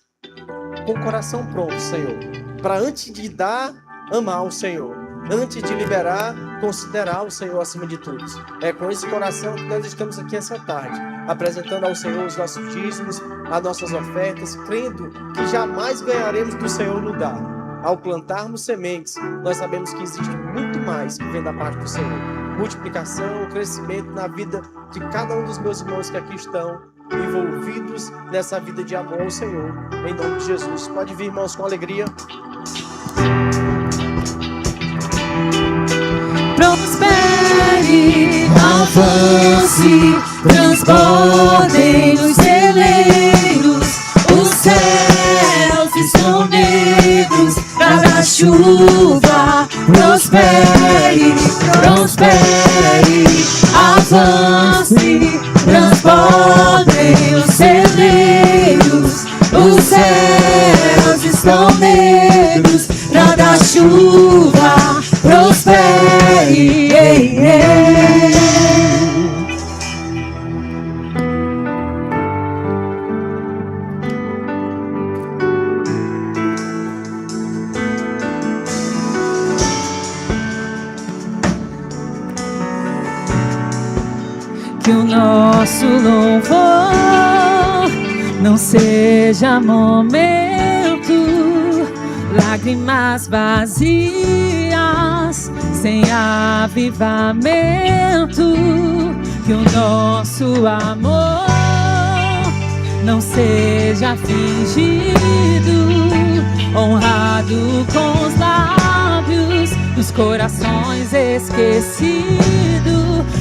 com o coração pronto, Senhor, para antes de dar, amar o Senhor. Antes de liberar, considerar o Senhor acima de tudo. É com esse coração que nós estamos aqui essa tarde, apresentando ao Senhor os nossos dízimos, as nossas ofertas, crendo que jamais ganharemos do Senhor no dar. Ao plantarmos sementes, nós sabemos que existe muito mais que vem da parte do Senhor. multiplicação, crescimento na vida de cada um dos meus irmãos que aqui estão envolvidos nessa vida de amor ao Senhor, em nome de Jesus. Pode vir, irmãos, com alegria. Prospere, avance, transbordem os celeiros, os céus estão negros, cada chuva. Prospere, prospere, avance, transbordem os celeiros, os céus estão negros, cada chuva. Prospere, que o nosso louvor não seja momento, lágrimas vazias, sem avivamento. Que o nosso amor não seja fingido, honrado com os lábios, dos corações esquecidos.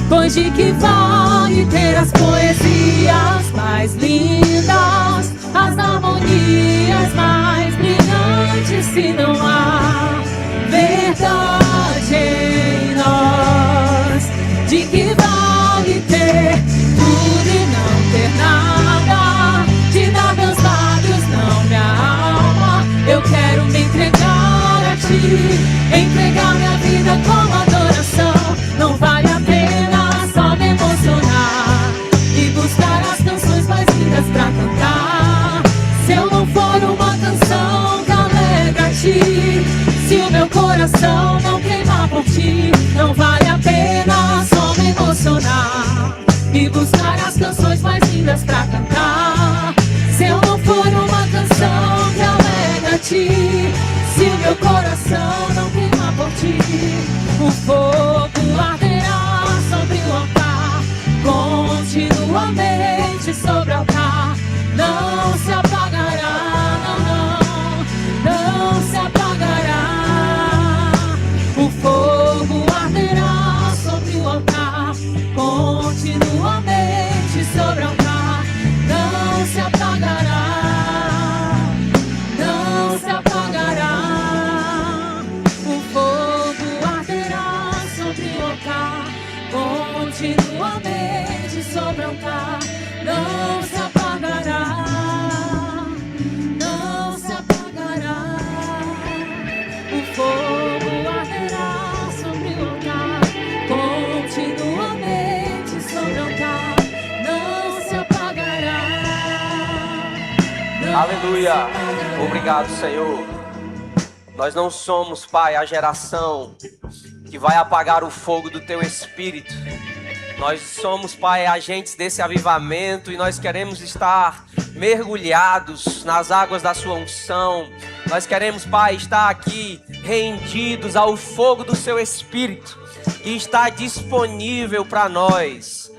Pois de que vale ter as poesias mais lindas, as harmonias mais brilhantes, se não há verdade em nós? De que vale ter tudo e não ter nada? De dar meus lábios, não minha alma. Eu quero me entregar a ti, entregar minha vida como adoração. Não vale a pena só me emocionar e buscar as canções mais lindas pra cantar, se eu não for uma canção que alegra a ti. Se o meu coração não queimar por ti, não vale a pena só me emocionar e buscar as canções mais lindas pra cantar, se eu não for uma canção que alegra a ti. Se o meu coração não queimar por ti, o fogo arderá sobre o altar, continuamente sobre o altar. Não se apagará, não, não se apagará. O fogo arderá sobre o altar, continuamente sobre o altar. Não se apagará, não se apagará. O fogo arderá sobre o altar, continuamente sobre o altar. Não se apagará, não se apagará. O fogo arderá sobre o altar, continuamente sobre o altar. Não se apagará. Aleluia. Obrigado, Senhor. Nós não somos, Pai, a geração que vai apagar o fogo do Teu Espírito. Nós somos, Pai, agentes desse avivamento e nós queremos estar mergulhados nas águas da Sua unção. Nós queremos, Pai, estar aqui rendidos ao fogo do Seu Espírito que está disponível para nós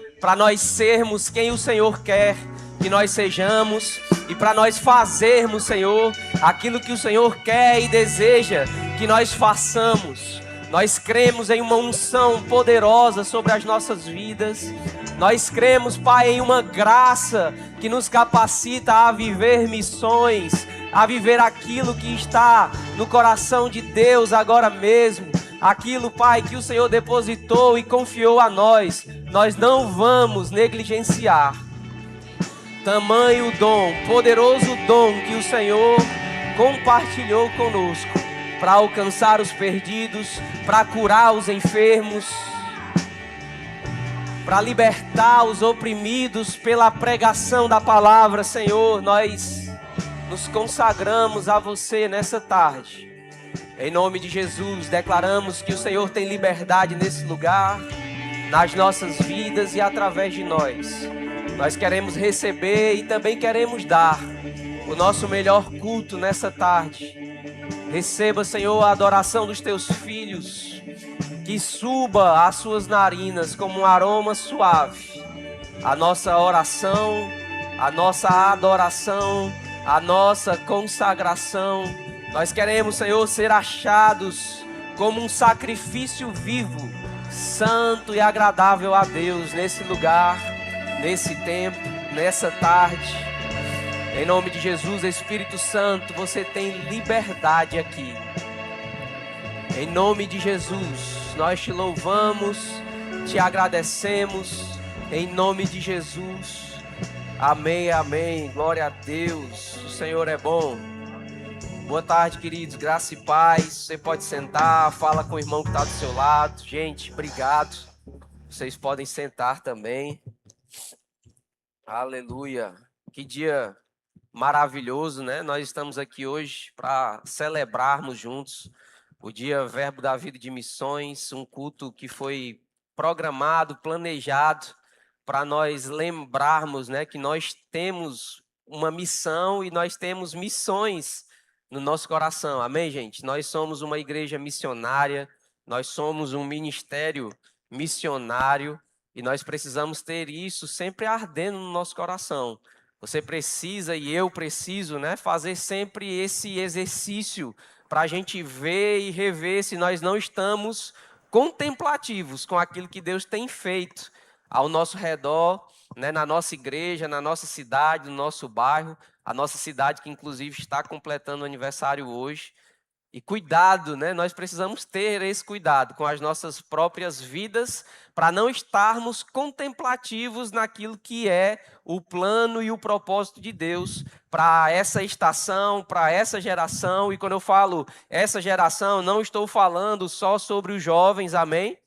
sermos quem o Senhor quer que nós sejamos e para nós fazermos, Senhor, aquilo que o Senhor quer e deseja que nós façamos. Nós cremos em uma unção poderosa sobre as nossas vidas. Nós cremos, Pai, em uma graça que nos capacita a viver missões, a viver aquilo que está no coração de Deus agora mesmo. Aquilo, Pai, que o Senhor depositou e confiou a nós. Nós não vamos negligenciar. Tamanho dom, poderoso dom que o Senhor compartilhou conosco para alcançar os perdidos, para curar os enfermos, para libertar os oprimidos pela pregação da palavra. Senhor, nós nos consagramos a Você nessa tarde. Em nome de Jesus, declaramos que o Senhor tem liberdade nesse lugar, nas nossas vidas e através de nós. Nós queremos receber e também queremos dar o nosso melhor culto nessa tarde. Receba, Senhor, a adoração dos Teus filhos. que suba às suas narinas como um aroma suave a nossa oração, a nossa adoração, a nossa consagração. Nós queremos, Senhor, ser achados como um sacrifício vivo, santo e agradável a Deus nesse lugar, nesse tempo, nessa tarde. Em nome de Jesus, Espírito Santo, você tem liberdade aqui. Em nome de Jesus, nós te louvamos, te agradecemos. Em nome de Jesus. Amém, amém. Glória a Deus. O Senhor é bom. Boa tarde, queridos. Graça e paz. Você pode sentar, fala com o irmão que está do seu lado. Gente, obrigado. Vocês podem sentar também. Aleluia. Que dia maravilhoso, né? Nós estamos aqui hoje para celebrarmos juntos o dia Verbo da Vida de Missões, um culto que foi programado, planejado, para nós lembrarmos, né, que nós temos uma missão e nós temos missões no nosso coração. Amém, gente? Nós somos uma igreja missionária, nós somos um ministério missionário e nós precisamos ter isso sempre ardendo no nosso coração. Você precisa e eu preciso, né, fazer sempre esse exercício para a gente ver e rever se nós não estamos contemplativos com aquilo que Deus tem feito ao nosso redor, né, na nossa igreja, na nossa cidade, no nosso bairro, a nossa cidade que inclusive está completando o aniversário hoje. E cuidado, né? Nós precisamos ter esse cuidado com as nossas próprias vidas para não estarmos contemplativos naquilo que é o plano e o propósito de Deus para essa estação, para essa geração. E quando eu falo essa geração, não estou falando só sobre os jovens, amém?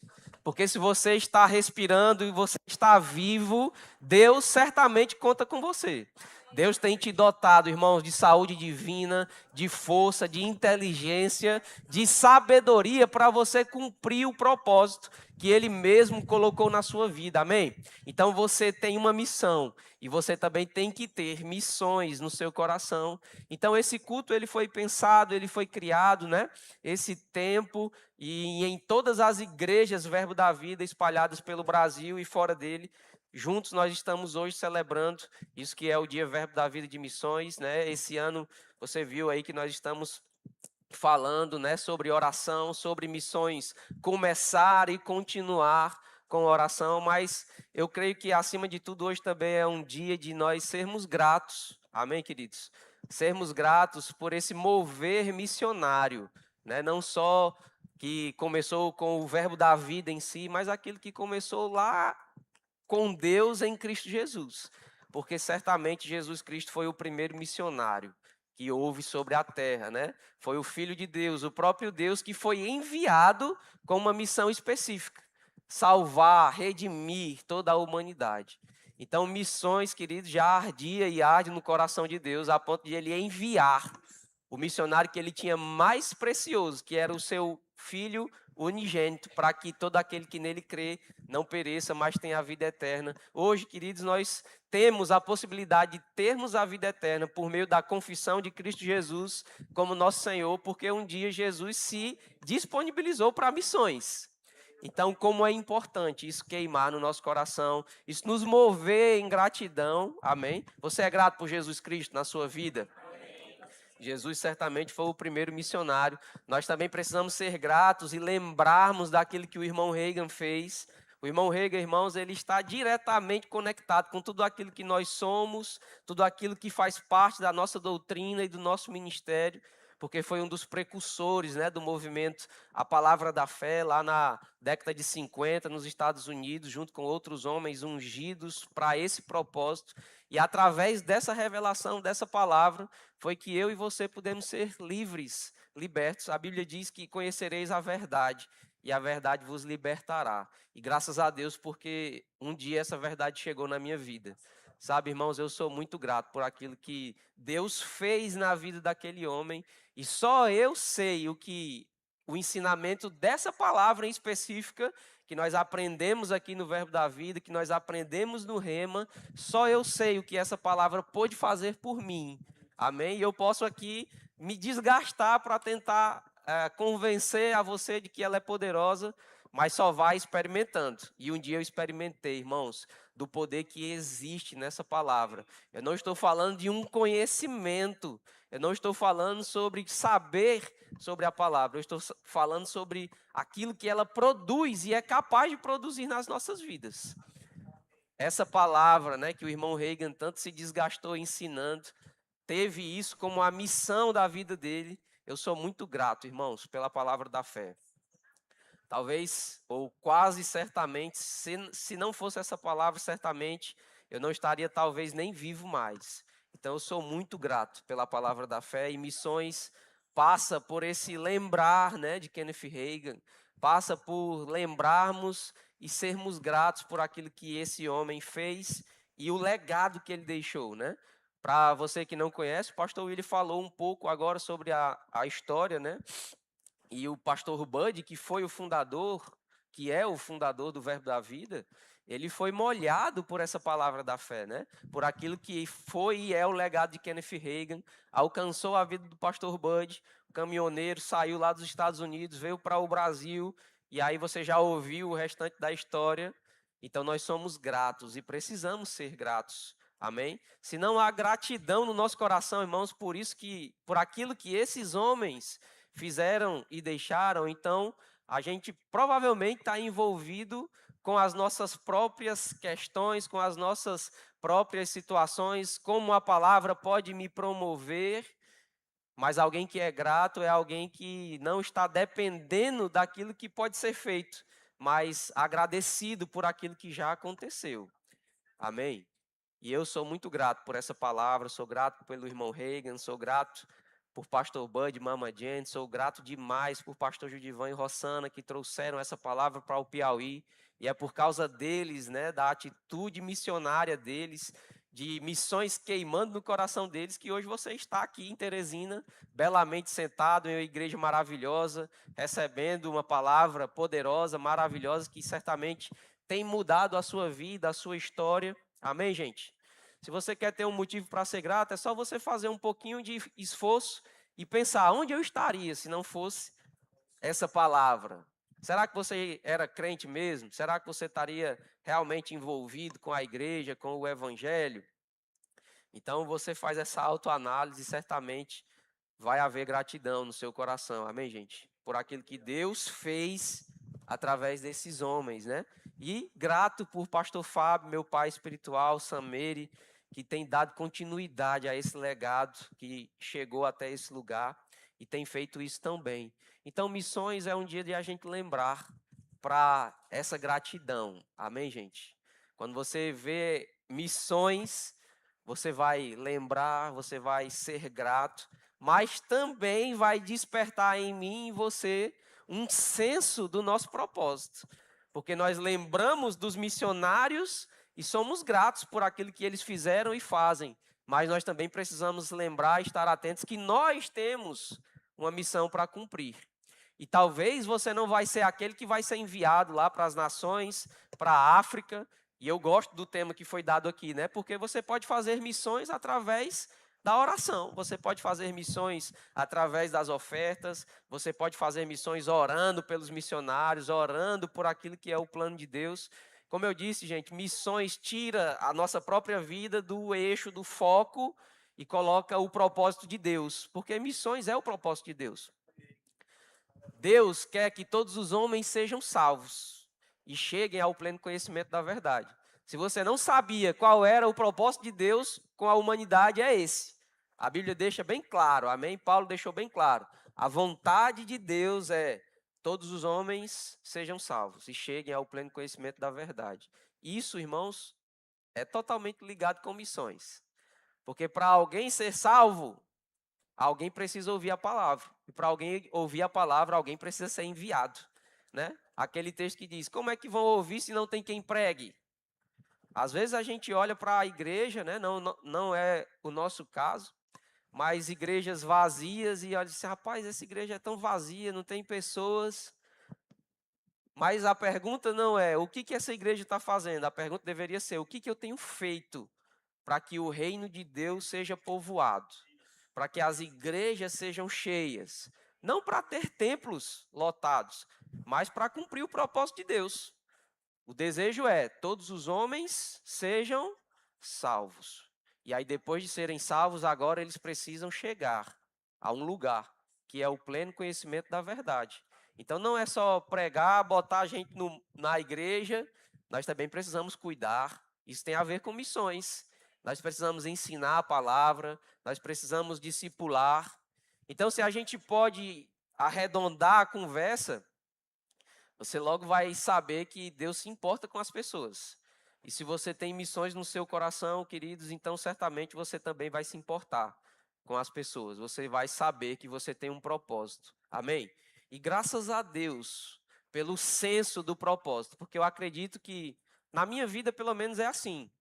Porque se você está respirando e você está vivo, Deus certamente conta com você. Deus tem te dotado, irmãos, de saúde divina, de força, de inteligência, de sabedoria para você cumprir o propósito que Ele mesmo colocou na sua vida, amém? Então você tem uma missão e você também tem que ter missões no seu coração. Então esse culto ele foi pensado, ele foi criado, né? Esse tempo e em todas as igrejas Verbo da Vida espalhadas pelo Brasil e fora dele. Juntos nós estamos hoje celebrando isso que é o dia Verbo da Vida de Missões, né? Esse ano você viu aí que nós estamos falando, né, sobre oração, sobre missões, começar e continuar com oração, mas eu creio que acima de tudo hoje também é um dia de nós sermos gratos, amém, queridos? Sermos gratos por esse mover missionário, né? Não só que começou com o Verbo da Vida em si, mas aquilo que começou lá com Deus em Cristo Jesus, porque certamente Jesus Cristo foi o primeiro missionário que houve sobre a terra, né? Foi o Filho de Deus, o próprio Deus que foi enviado com uma missão específica, salvar, redimir toda a humanidade. Então, missões, queridos, já ardia e arde no coração de Deus, a ponto de Ele enviar o missionário que Ele tinha mais precioso, que era o seu Filho unigênito, para que todo aquele que nele crê não pereça, mas tenha a vida eterna. Hoje, queridos, nós temos a possibilidade de termos a vida eterna por meio da confissão de Cristo Jesus como nosso Senhor, porque um dia Jesus se disponibilizou para missões. Então, como é importante isso queimar no nosso coração, isso nos mover em gratidão, amém? Você é grato por Jesus Cristo na sua vida? Jesus certamente foi o primeiro missionário. Nós também precisamos ser gratos e lembrarmos daquilo que o irmão Reagan fez. O irmão Reagan, irmãos, ele está diretamente conectado com tudo aquilo que nós somos, tudo aquilo que faz parte da nossa doutrina e do nosso ministério, porque foi um dos precursores, né, do movimento A Palavra da Fé, lá na década de 50, nos Estados Unidos, junto com outros homens ungidos para esse propósito. E através dessa revelação, dessa palavra, foi que eu e você pudemos ser livres, libertos. A Bíblia diz que conhecereis a verdade, e a verdade vos libertará. E graças a Deus, porque um dia essa verdade chegou na minha vida. Sabe, irmãos, eu sou muito grato por aquilo que Deus fez na vida daquele homem, e só eu sei o ensinamento dessa palavra em específica, que nós aprendemos aqui no Verbo da Vida, que nós aprendemos no Rema, só eu sei o que essa palavra pôde fazer por mim, amém? E eu posso aqui me desgastar para tentar convencer a você de que ela é poderosa, mas só vai experimentando. E um dia eu experimentei, irmãos, do poder que existe nessa palavra. Eu não estou falando de um conhecimento, eu não estou falando sobre saber sobre a palavra, eu estou falando sobre aquilo que ela produz e é capaz de produzir nas nossas vidas. Essa palavra, né, que o irmão Reagan tanto se desgastou ensinando, teve isso como a missão da vida dele. Eu sou muito grato, irmãos, pela palavra da fé. Talvez, ou quase certamente, se não fosse essa palavra, certamente, eu não estaria talvez nem vivo mais. Então eu sou muito grato pela palavra da fé, e missões passa por esse lembrar, né, de Kenneth Reagan, passa por lembrarmos e sermos gratos por aquilo que esse homem fez e o legado que ele deixou, né? Para você que não conhece, o pastor Willie falou um pouco agora sobre a história, né? E o pastor Bud, que foi o fundador, que é o fundador do Verbo da Vida, ele foi molhado por essa palavra da fé, né? Por aquilo que foi e é o legado de Kenneth Reagan, alcançou a vida do pastor Bud, o caminhoneiro, saiu lá dos Estados Unidos, veio para o Brasil, e aí você já ouviu o restante da história. Então nós somos gratos e precisamos ser gratos. Amém? Se não há gratidão no nosso coração, irmãos, por aquilo que esses homens fizeram e deixaram, então a gente provavelmente está envolvido com as nossas próprias questões, com as nossas próprias situações, como a palavra pode me promover, mas alguém que é grato é alguém que não está dependendo daquilo que pode ser feito, mas agradecido por aquilo que já aconteceu. Amém? E eu sou muito grato por essa palavra, sou grato pelo irmão Reagan, sou grato por pastor Bud, Mama Jane, sou grato demais por pastor Judivan e Rossana, que trouxeram essa palavra para o Piauí, e é por causa deles, né, da atitude missionária deles, de missões queimando no coração deles, que hoje você está aqui em Teresina, belamente sentado em uma igreja maravilhosa, recebendo uma palavra poderosa, maravilhosa, que certamente tem mudado a sua vida, a sua história. Amém, gente? Se você quer ter um motivo para ser grato, é só você fazer um pouquinho de esforço e pensar onde eu estaria se não fosse essa palavra. Será que você era crente mesmo? Será que você estaria realmente envolvido com a igreja, com o evangelho? Então você faz essa autoanálise e certamente vai haver gratidão no seu coração. Amém, gente? Por aquilo que Deus fez através desses homens, né? E grato por pastor Fábio, meu pai espiritual, Sameri, que tem dado continuidade a esse legado que chegou até esse lugar e tem feito isso tão bem. Então, missões é um dia de a gente lembrar para essa gratidão. Amém, gente? Quando você vê missões, você vai lembrar, você vai ser grato, mas também vai despertar em mim e em você um senso do nosso propósito. Porque nós lembramos dos missionários e somos gratos por aquilo que eles fizeram e fazem. Mas nós também precisamos lembrar e estar atentos que nós temos uma missão para cumprir. E talvez você não vai ser aquele que vai ser enviado lá para as nações, para a África. E eu gosto do tema que foi dado aqui, né? Porque você pode fazer missões através da oração. Você pode fazer missões através das ofertas, você pode fazer missões orando pelos missionários, orando por aquilo que é o plano de Deus. Como eu disse, gente, missões tira a nossa própria vida do eixo, do foco e coloca o propósito de Deus, porque missões é o propósito de Deus. Deus quer que todos os homens sejam salvos e cheguem ao pleno conhecimento da verdade. Se você não sabia qual era o propósito de Deus com a humanidade, é esse. A Bíblia deixa bem claro, amém? Paulo deixou bem claro. A vontade de Deus é todos os homens sejam salvos e cheguem ao pleno conhecimento da verdade. Isso, irmãos, é totalmente ligado com missões. Porque para alguém ser salvo, alguém precisa ouvir a palavra. E para alguém ouvir a palavra, alguém precisa ser enviado, né? Aquele texto que diz, como é que vão ouvir se não tem quem pregue? Às vezes a gente olha para a igreja, né? Não é o nosso caso, mas igrejas vazias e olha assim, rapaz, essa igreja é tão vazia, não tem pessoas. Mas a pergunta não é o que essa igreja está fazendo, a pergunta deveria ser o que eu tenho feito para que o reino de Deus seja povoado, para que as igrejas sejam cheias, não para ter templos lotados, mas para cumprir o propósito de Deus. O desejo é todos os homens sejam salvos. E aí, depois de serem salvos, agora eles precisam chegar a um lugar, que é o pleno conhecimento da verdade. Então, não é só pregar, botar a gente na igreja, nós também precisamos cuidar. Isso tem a ver com missões. Nós precisamos ensinar a palavra, nós precisamos discipular. Então, se a gente pode arredondar a conversa, você logo vai saber que Deus se importa com as pessoas. E se você tem missões no seu coração, queridos, então certamente você também vai se importar com as pessoas. Você vai saber que você tem um propósito. Amém? E graças a Deus pelo senso do propósito, porque eu acredito que na minha vida pelo menos é assim.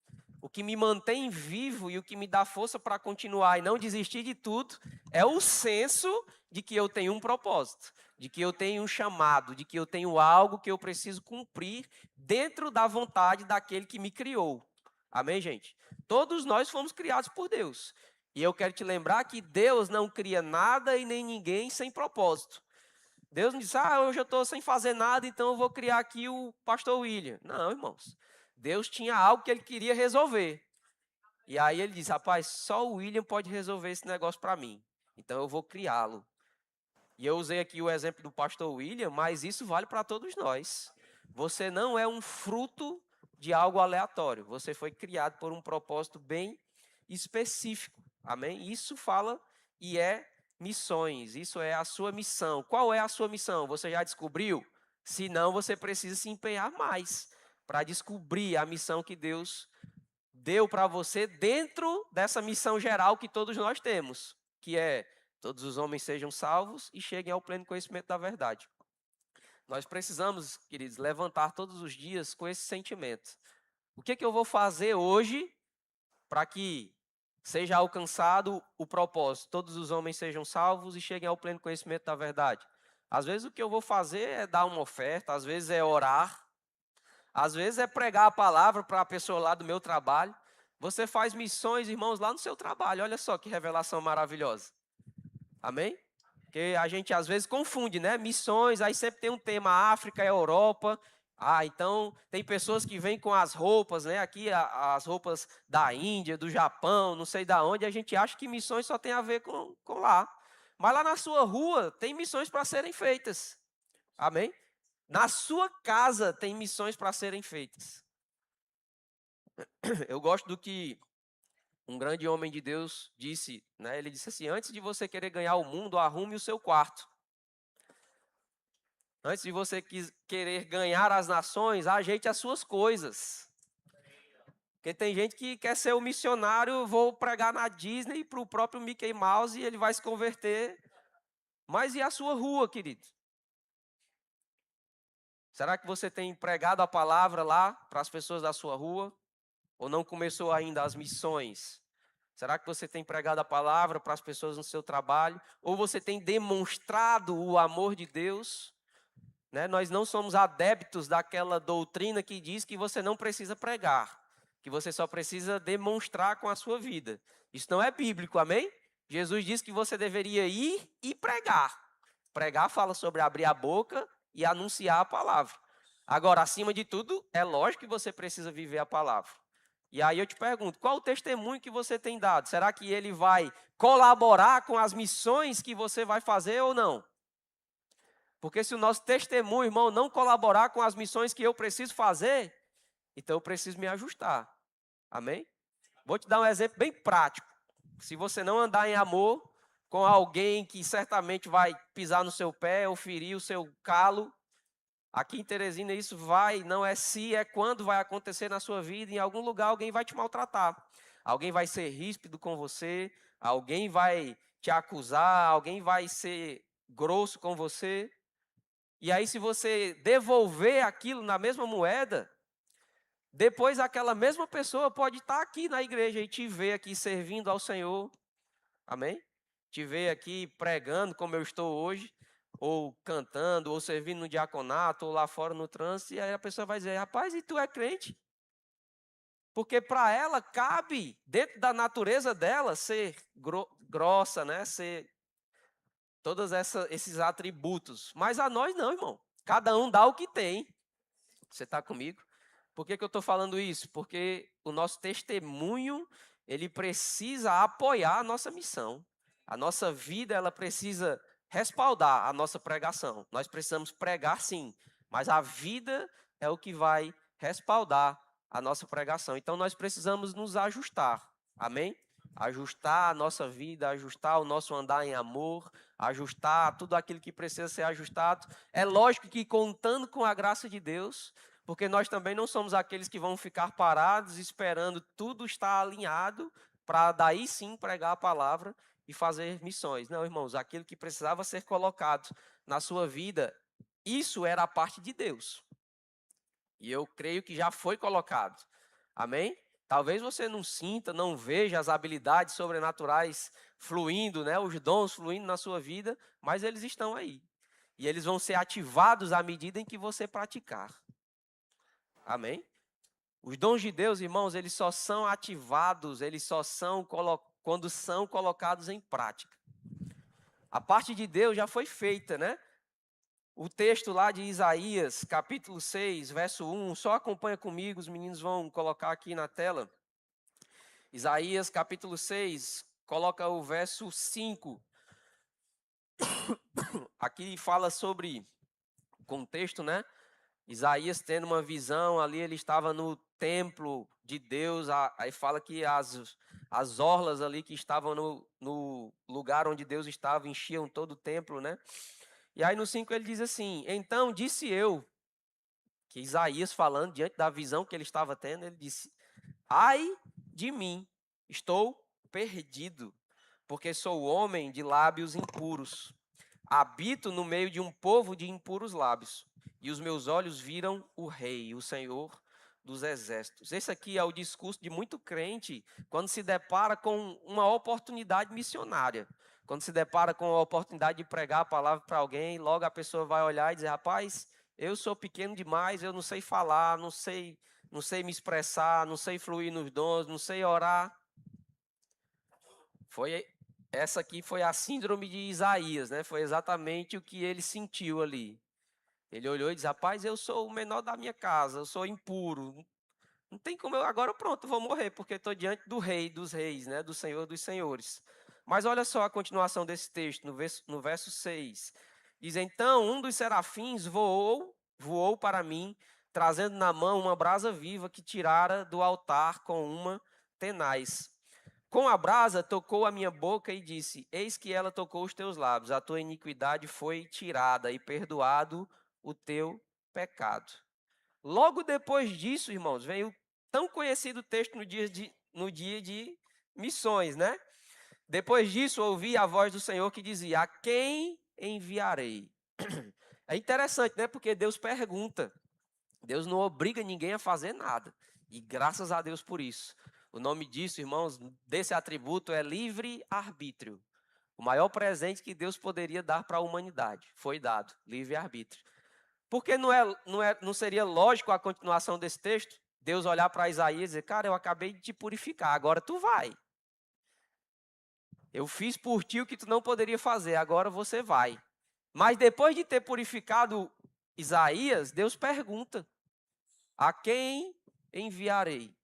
O que me mantém vivo e o que me dá força para continuar e não desistir de tudo é o senso de que eu tenho um propósito, de que eu tenho um chamado, de que eu tenho algo que eu preciso cumprir dentro da vontade daquele que me criou. Amém, gente? Todos nós fomos criados por Deus. E eu quero te lembrar que Deus não cria nada e nem ninguém sem propósito. Deus não diz, hoje eu estou sem fazer nada, então eu vou criar aqui o pastor William. Não, irmãos. Deus tinha algo que ele queria resolver. E aí ele diz, rapaz, só o William pode resolver esse negócio para mim. Então eu vou criá-lo. E eu usei aqui o exemplo do pastor William, mas isso vale para todos nós. Você não é um fruto de algo aleatório. Você foi criado por um propósito bem específico. Amém? Isso fala e é missões. Isso é a sua missão. Qual é a sua missão? Você já descobriu? Se não, você precisa se empenhar mais para descobrir a missão que Deus deu para você dentro dessa missão geral que todos nós temos, que é todos os homens sejam salvos e cheguem ao pleno conhecimento da verdade. Nós precisamos, queridos, levantar todos os dias com esse sentimento. O que eu vou fazer hoje para que seja alcançado o propósito? Todos os homens sejam salvos e cheguem ao pleno conhecimento da verdade. Às vezes o que eu vou fazer é dar uma oferta, às vezes é orar, às vezes é pregar a palavra para a pessoa lá do meu trabalho. Você faz missões, irmãos, lá no seu trabalho. Olha só que revelação maravilhosa. Amém? Porque a gente às vezes confunde, né? Missões, aí sempre tem um tema África, Europa. Então tem pessoas que vêm com as roupas, né? Aqui as roupas da Índia, do Japão, não sei da onde. A gente acha que missões só tem a ver com lá. Mas lá na sua rua tem missões para serem feitas. Amém? Na sua casa tem missões para serem feitas. Eu gosto do que um grande homem de Deus disse, né? Ele disse assim, antes de você querer ganhar o mundo, arrume o seu quarto. Antes de você querer ganhar as nações, ajeite as suas coisas. Porque tem gente que quer ser o missionário, vou pregar na Disney para o próprio Mickey Mouse e ele vai se converter. Mas e a sua rua, querido? Será que você tem pregado a palavra lá para as pessoas da sua rua? Ou não começou ainda as missões? Será que você tem pregado a palavra para as pessoas no seu trabalho? Ou você tem demonstrado o amor de Deus? Né? Nós não somos adeptos daquela doutrina que diz que você não precisa pregar, que você só precisa demonstrar com a sua vida. Isso não é bíblico, amém? Jesus disse que você deveria ir e pregar. Pregar fala sobre abrir a boca e anunciar a palavra. Agora, acima de tudo, é lógico que você precisa viver a palavra. E aí eu te pergunto, qual o testemunho que você tem dado? Será que ele vai colaborar com as missões que você vai fazer ou não? Porque se o nosso testemunho, irmão, não colaborar com as missões que eu preciso fazer, então eu preciso me ajustar. Amém? Vou te dar um exemplo bem prático. Se você não andar em amor com alguém que certamente vai pisar no seu pé ou ferir o seu calo, aqui em Teresina isso não é se, é quando vai acontecer na sua vida. Em algum lugar alguém vai te maltratar. Alguém vai ser ríspido com você, alguém vai te acusar, alguém vai ser grosso com você. E aí se você devolver aquilo na mesma moeda, depois aquela mesma pessoa pode estar aqui na igreja e te ver aqui servindo ao Senhor. Amém? Te ver aqui pregando como eu estou hoje, ou cantando, ou servindo no diaconato, ou lá fora no trânsito, e aí a pessoa vai dizer, rapaz, e tu é crente? Porque para ela cabe, dentro da natureza dela, ser grossa, né? todos esses atributos. Mas a nós não, irmão. Cada um dá o que tem. Você está comigo? Por que eu estou falando isso? Porque o nosso testemunho, ele precisa apoiar a nossa missão. A nossa vida, ela precisa respaldar a nossa pregação. Nós precisamos pregar, sim, mas a vida é o que vai respaldar a nossa pregação. Então, nós precisamos nos ajustar. Amém? Ajustar a nossa vida, ajustar o nosso andar em amor, ajustar tudo aquilo que precisa ser ajustado. É lógico que contando com a graça de Deus, porque nós também não somos aqueles que vão ficar parados esperando tudo estar alinhado para daí sim pregar a palavra e fazer missões. Não, irmãos, aquilo que precisava ser colocado na sua vida, isso era a parte de Deus. E eu creio que já foi colocado. Amém? Talvez você não sinta, não veja as habilidades sobrenaturais fluindo, né? Os dons fluindo na sua vida, mas eles estão aí. E eles vão ser ativados à medida em que você praticar. Amém? Os dons de Deus, irmãos, eles só são ativados, eles só são quando são colocados em prática. A parte de Deus já foi feita, né? O texto lá de Isaías, capítulo 6, verso 1, só acompanha comigo, os meninos vão colocar aqui na tela. Isaías, capítulo 6, coloca o verso 5. Aqui fala sobre contexto, né? Isaías tendo uma visão, ali ele estava no templo de Deus, aí fala que as orlas ali que estavam no lugar onde Deus estava enchiam todo o templo, né? E aí no 5 ele diz assim, então disse eu, que Isaías falando diante da visão que ele estava tendo, ele disse, ai de mim, estou perdido, porque sou homem de lábios impuros, habito no meio de um povo de impuros lábios, e os meus olhos viram o Rei, o Senhor dos Exércitos. Esse aqui é o discurso de muito crente quando se depara com uma oportunidade missionária. Quando se depara com a oportunidade de pregar a palavra para alguém, logo a pessoa vai olhar e dizer, rapaz, eu sou pequeno demais, eu não sei falar, não sei me expressar, não sei fluir nos dons, não sei orar. Essa aqui foi a síndrome de Isaías, né? Foi exatamente o que ele sentiu ali. Ele olhou e disse, rapaz, eu sou o menor da minha casa, eu sou impuro. Não tem como agora pronto, vou morrer, porque estou diante do Rei dos Reis, né? Do Senhor dos Senhores. Mas olha só a continuação desse texto, no verso 6. Diz, então um dos serafins voou para mim, trazendo na mão uma brasa viva que tirara do altar com uma tenaz. Com a brasa tocou a minha boca e disse, eis que ela tocou os teus lábios, a tua iniquidade foi tirada e perdoado o teu pecado. Logo depois disso, irmãos, vem o tão conhecido texto no dia de missões, né? Depois disso, ouvi a voz do Senhor que dizia, a quem enviarei? É interessante, né? Porque Deus pergunta. Deus não obriga ninguém a fazer nada. E graças a Deus por isso. O nome disso, irmãos, desse atributo é livre-arbítrio. O maior presente que Deus poderia dar para a humanidade foi dado, livre-arbítrio. Porque não seria lógico a continuação desse texto? Deus olhar para Isaías e dizer, cara, eu acabei de te purificar, agora tu vai. Eu fiz por ti o que tu não poderia fazer, agora você vai. Mas depois de ter purificado Isaías, Deus pergunta, a quem enviarei?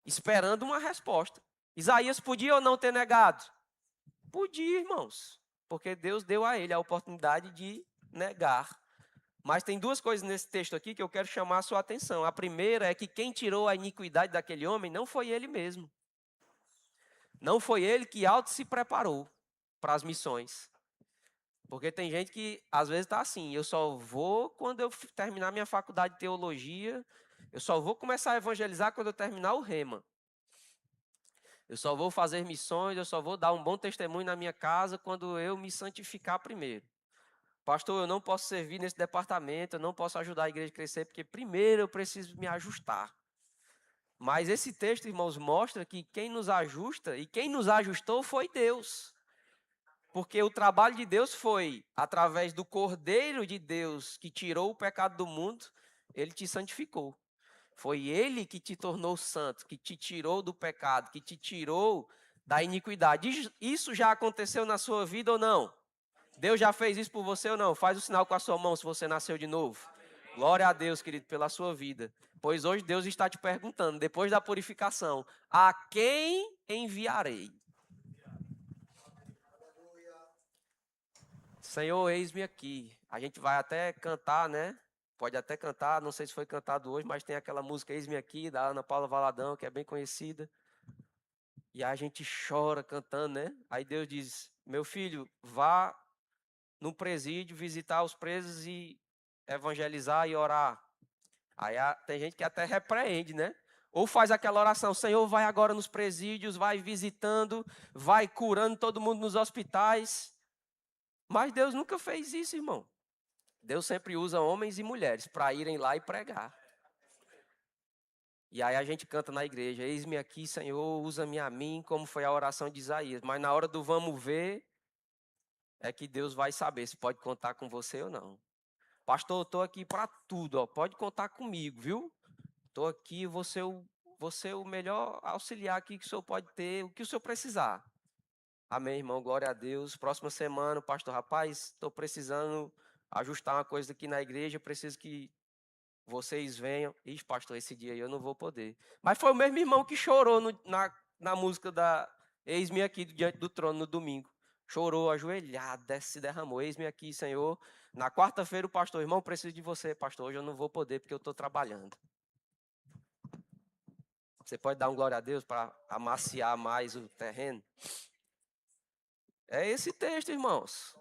Esperando uma resposta. Isaías podia ou não ter negado? Podia, irmãos, porque Deus deu a ele a oportunidade de negar. Mas tem duas coisas nesse texto aqui que eu quero chamar a sua atenção. A primeira é que quem tirou a iniquidade daquele homem não foi ele mesmo. Não foi ele que auto se preparou para as missões. Porque tem gente que às vezes está assim, eu só vou quando eu terminar minha faculdade de teologia, eu só vou começar a evangelizar quando eu terminar o rema. Eu só vou fazer missões, eu só vou dar um bom testemunho na minha casa quando eu me santificar primeiro. Pastor, eu não posso servir nesse departamento, eu não posso ajudar a igreja a crescer, porque primeiro eu preciso me ajustar. Mas esse texto, irmãos, mostra que quem nos ajusta e quem nos ajustou foi Deus. Porque o trabalho de Deus foi, através do Cordeiro de Deus que tirou o pecado do mundo, ele te santificou. Foi ele que te tornou santo, que te tirou do pecado, que te tirou da iniquidade. Isso já aconteceu na sua vida ou não? Deus já fez isso por você ou não? Faz o sinal com a sua mão se você nasceu de novo. Glória a Deus, querido, pela sua vida. Pois hoje Deus está te perguntando, depois da purificação, a quem enviarei? Senhor, eis-me aqui. A gente vai até cantar, né? Pode até cantar, não sei se foi cantado hoje, mas tem aquela música Eis-me Aqui, da Ana Paula Valadão, que é bem conhecida. E a gente chora cantando, né? Aí Deus diz, meu filho, vá no presídio visitar os presos e evangelizar e orar. Aí tem gente que até repreende, né? Ou faz aquela oração, Senhor, vai agora nos presídios, vai visitando, vai curando todo mundo nos hospitais. Mas Deus nunca fez isso, irmão. Deus sempre usa homens e mulheres para irem lá e pregar. E aí a gente canta na igreja, eis-me aqui, Senhor, usa-me a mim, como foi a oração de Isaías. Mas na hora do vamos ver, é que Deus vai saber se pode contar com você ou não. Pastor, eu estou aqui para tudo, ó, pode contar comigo, viu? Estou aqui, vou ser o melhor auxiliar aqui que o senhor pode ter, o que o senhor precisar. Amém, irmão, glória a Deus. Próxima semana, pastor, rapaz, estou precisando ajustar uma coisa aqui na igreja, preciso que vocês venham. Ixi, pastor, esse dia aí eu não vou poder. Mas foi o mesmo irmão que chorou na música da Eis-me Aqui, diante do trono, no domingo. Chorou, ajoelhado, se derramou. Eis-me aqui, Senhor. Na quarta-feira o pastor, irmão, preciso de você, pastor. Hoje eu não vou poder porque eu estou trabalhando. Você pode dar um glória a Deus para amaciar mais o terreno? É esse texto, irmãos.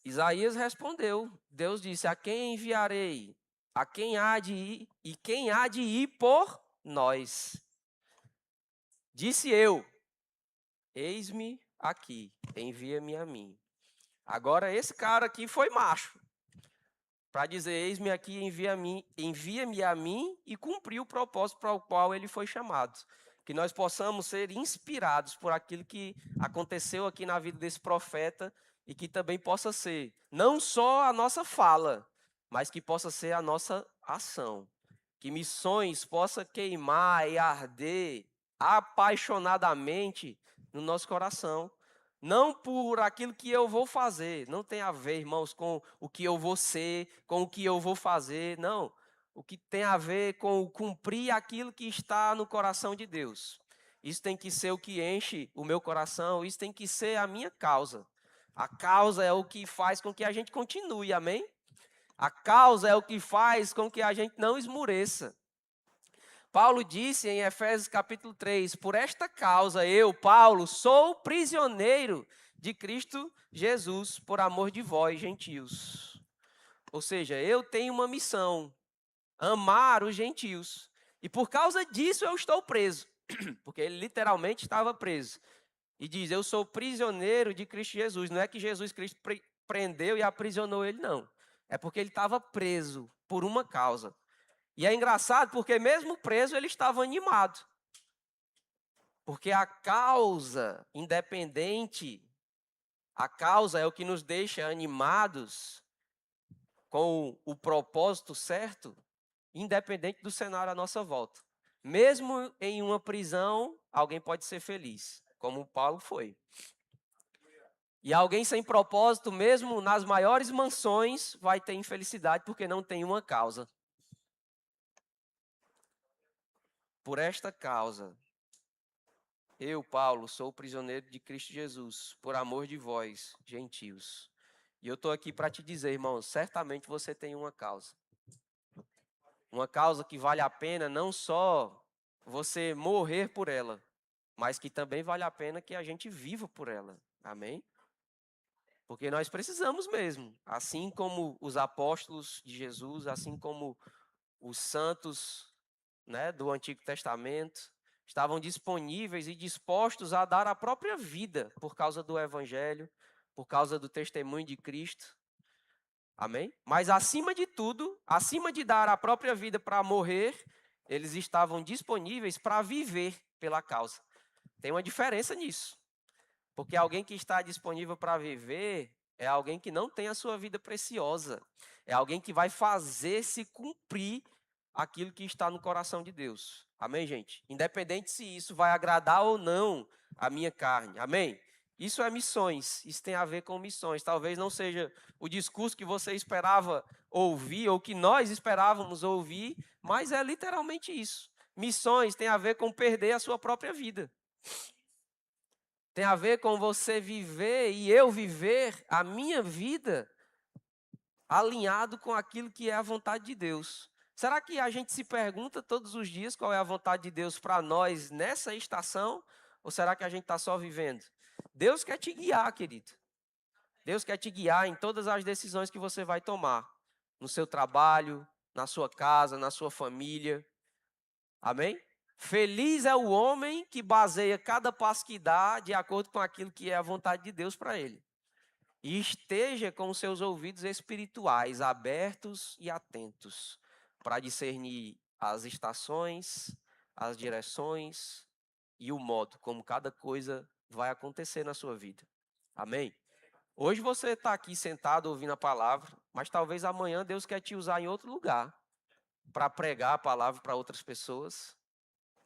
Isaías respondeu. Deus disse, a quem enviarei? A quem há de ir? E quem há de ir por nós? Disse eu, eis-me aqui, envia-me a mim. Agora esse cara aqui foi macho. Para dizer, eis-me aqui, envia-me a mim e cumprir o propósito para o qual ele foi chamado. Que nós possamos ser inspirados por aquilo que aconteceu aqui na vida desse profeta e que também possa ser, não só a nossa fala, mas que possa ser a nossa ação. Que missões possa queimar e arder apaixonadamente no nosso coração. Não por aquilo que eu vou fazer, não tem a ver, irmãos, com o que eu vou ser, com o que eu vou fazer, não. O que tem a ver com cumprir aquilo que está no coração de Deus. Isso tem que ser o que enche o meu coração, isso tem que ser a minha causa. A causa é o que faz com que a gente continue, amém? A causa é o que faz com que a gente não esmureça. Paulo disse em Efésios capítulo 3, por esta causa eu, Paulo, sou prisioneiro de Cristo Jesus, por amor de vós, gentios. Ou seja, eu tenho uma missão, amar os gentios. E por causa disso eu estou preso, porque ele literalmente estava preso. E diz, eu sou prisioneiro de Cristo Jesus. Não é que Jesus Cristo prendeu e aprisionou ele, não. É porque ele estava preso por uma causa. E é engraçado porque mesmo preso ele estava animado. Porque a causa independente, a causa é o que nos deixa animados com o propósito certo, independente do cenário à nossa volta. Mesmo em uma prisão, alguém pode ser feliz, como Paulo foi. E alguém sem propósito, mesmo nas maiores mansões, vai ter infelicidade porque não tem uma causa. Por esta causa, eu, Paulo, sou prisioneiro de Cristo Jesus, por amor de vós, gentios. E eu estou aqui para te dizer, irmãos, certamente você tem uma causa. Uma causa que vale a pena não só você morrer por ela, mas que também vale a pena que a gente viva por ela. Amém? Porque nós precisamos mesmo, assim como os apóstolos de Jesus, assim como os santos, né, do Antigo Testamento, estavam disponíveis e dispostos a dar a própria vida por causa do Evangelho, por causa do testemunho de Cristo. Amém? Mas acima de tudo, acima de dar a própria vida para morrer, eles estavam disponíveis para viver pela causa. Tem uma diferença nisso. Porque alguém que está disponível para viver é alguém que não tem a sua vida preciosa. É alguém que vai fazer se cumprir aquilo que está no coração de Deus. Amém, gente? Independente se isso vai agradar ou não a minha carne. Amém? Isso é missões, isso tem a ver com missões. Talvez não seja o discurso que você esperava ouvir ou que nós esperávamos ouvir, mas é literalmente isso. Missões tem a ver com perder a sua própria vida. Tem a ver com você viver e eu viver a minha vida alinhado com aquilo que é a vontade de Deus. Será que a gente se pergunta todos os dias qual é a vontade de Deus para nós nessa estação? Ou será que a gente está só vivendo? Deus quer te guiar, querido. Deus quer te guiar em todas as decisões que você vai tomar. No seu trabalho, na sua casa, na sua família. Amém? Feliz é o homem que baseia cada passo que dá de acordo com aquilo que é a vontade de Deus para ele. E esteja com os seus ouvidos espirituais abertos e atentos para discernir as estações, as direções e o modo como cada coisa vai acontecer na sua vida. Amém? Hoje você está aqui sentado ouvindo a palavra, mas talvez amanhã Deus quer te usar em outro lugar para pregar a palavra para outras pessoas.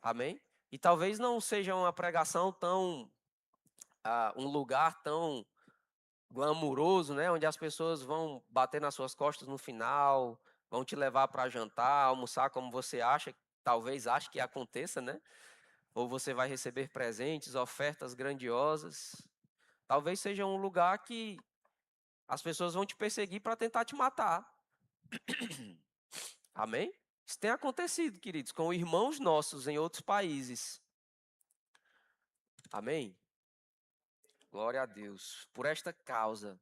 Amém? E talvez não seja uma pregação tão, um lugar tão glamuroso, né? Onde as pessoas vão bater nas suas costas no final, vão te levar para jantar, almoçar como você acha, talvez ache que aconteça, né? Ou você vai receber presentes, ofertas grandiosas. Talvez seja um lugar que as pessoas vão te perseguir para tentar te matar. Amém? Isso tem acontecido, queridos, com irmãos nossos em outros países. Amém? Glória a Deus. Por esta causa,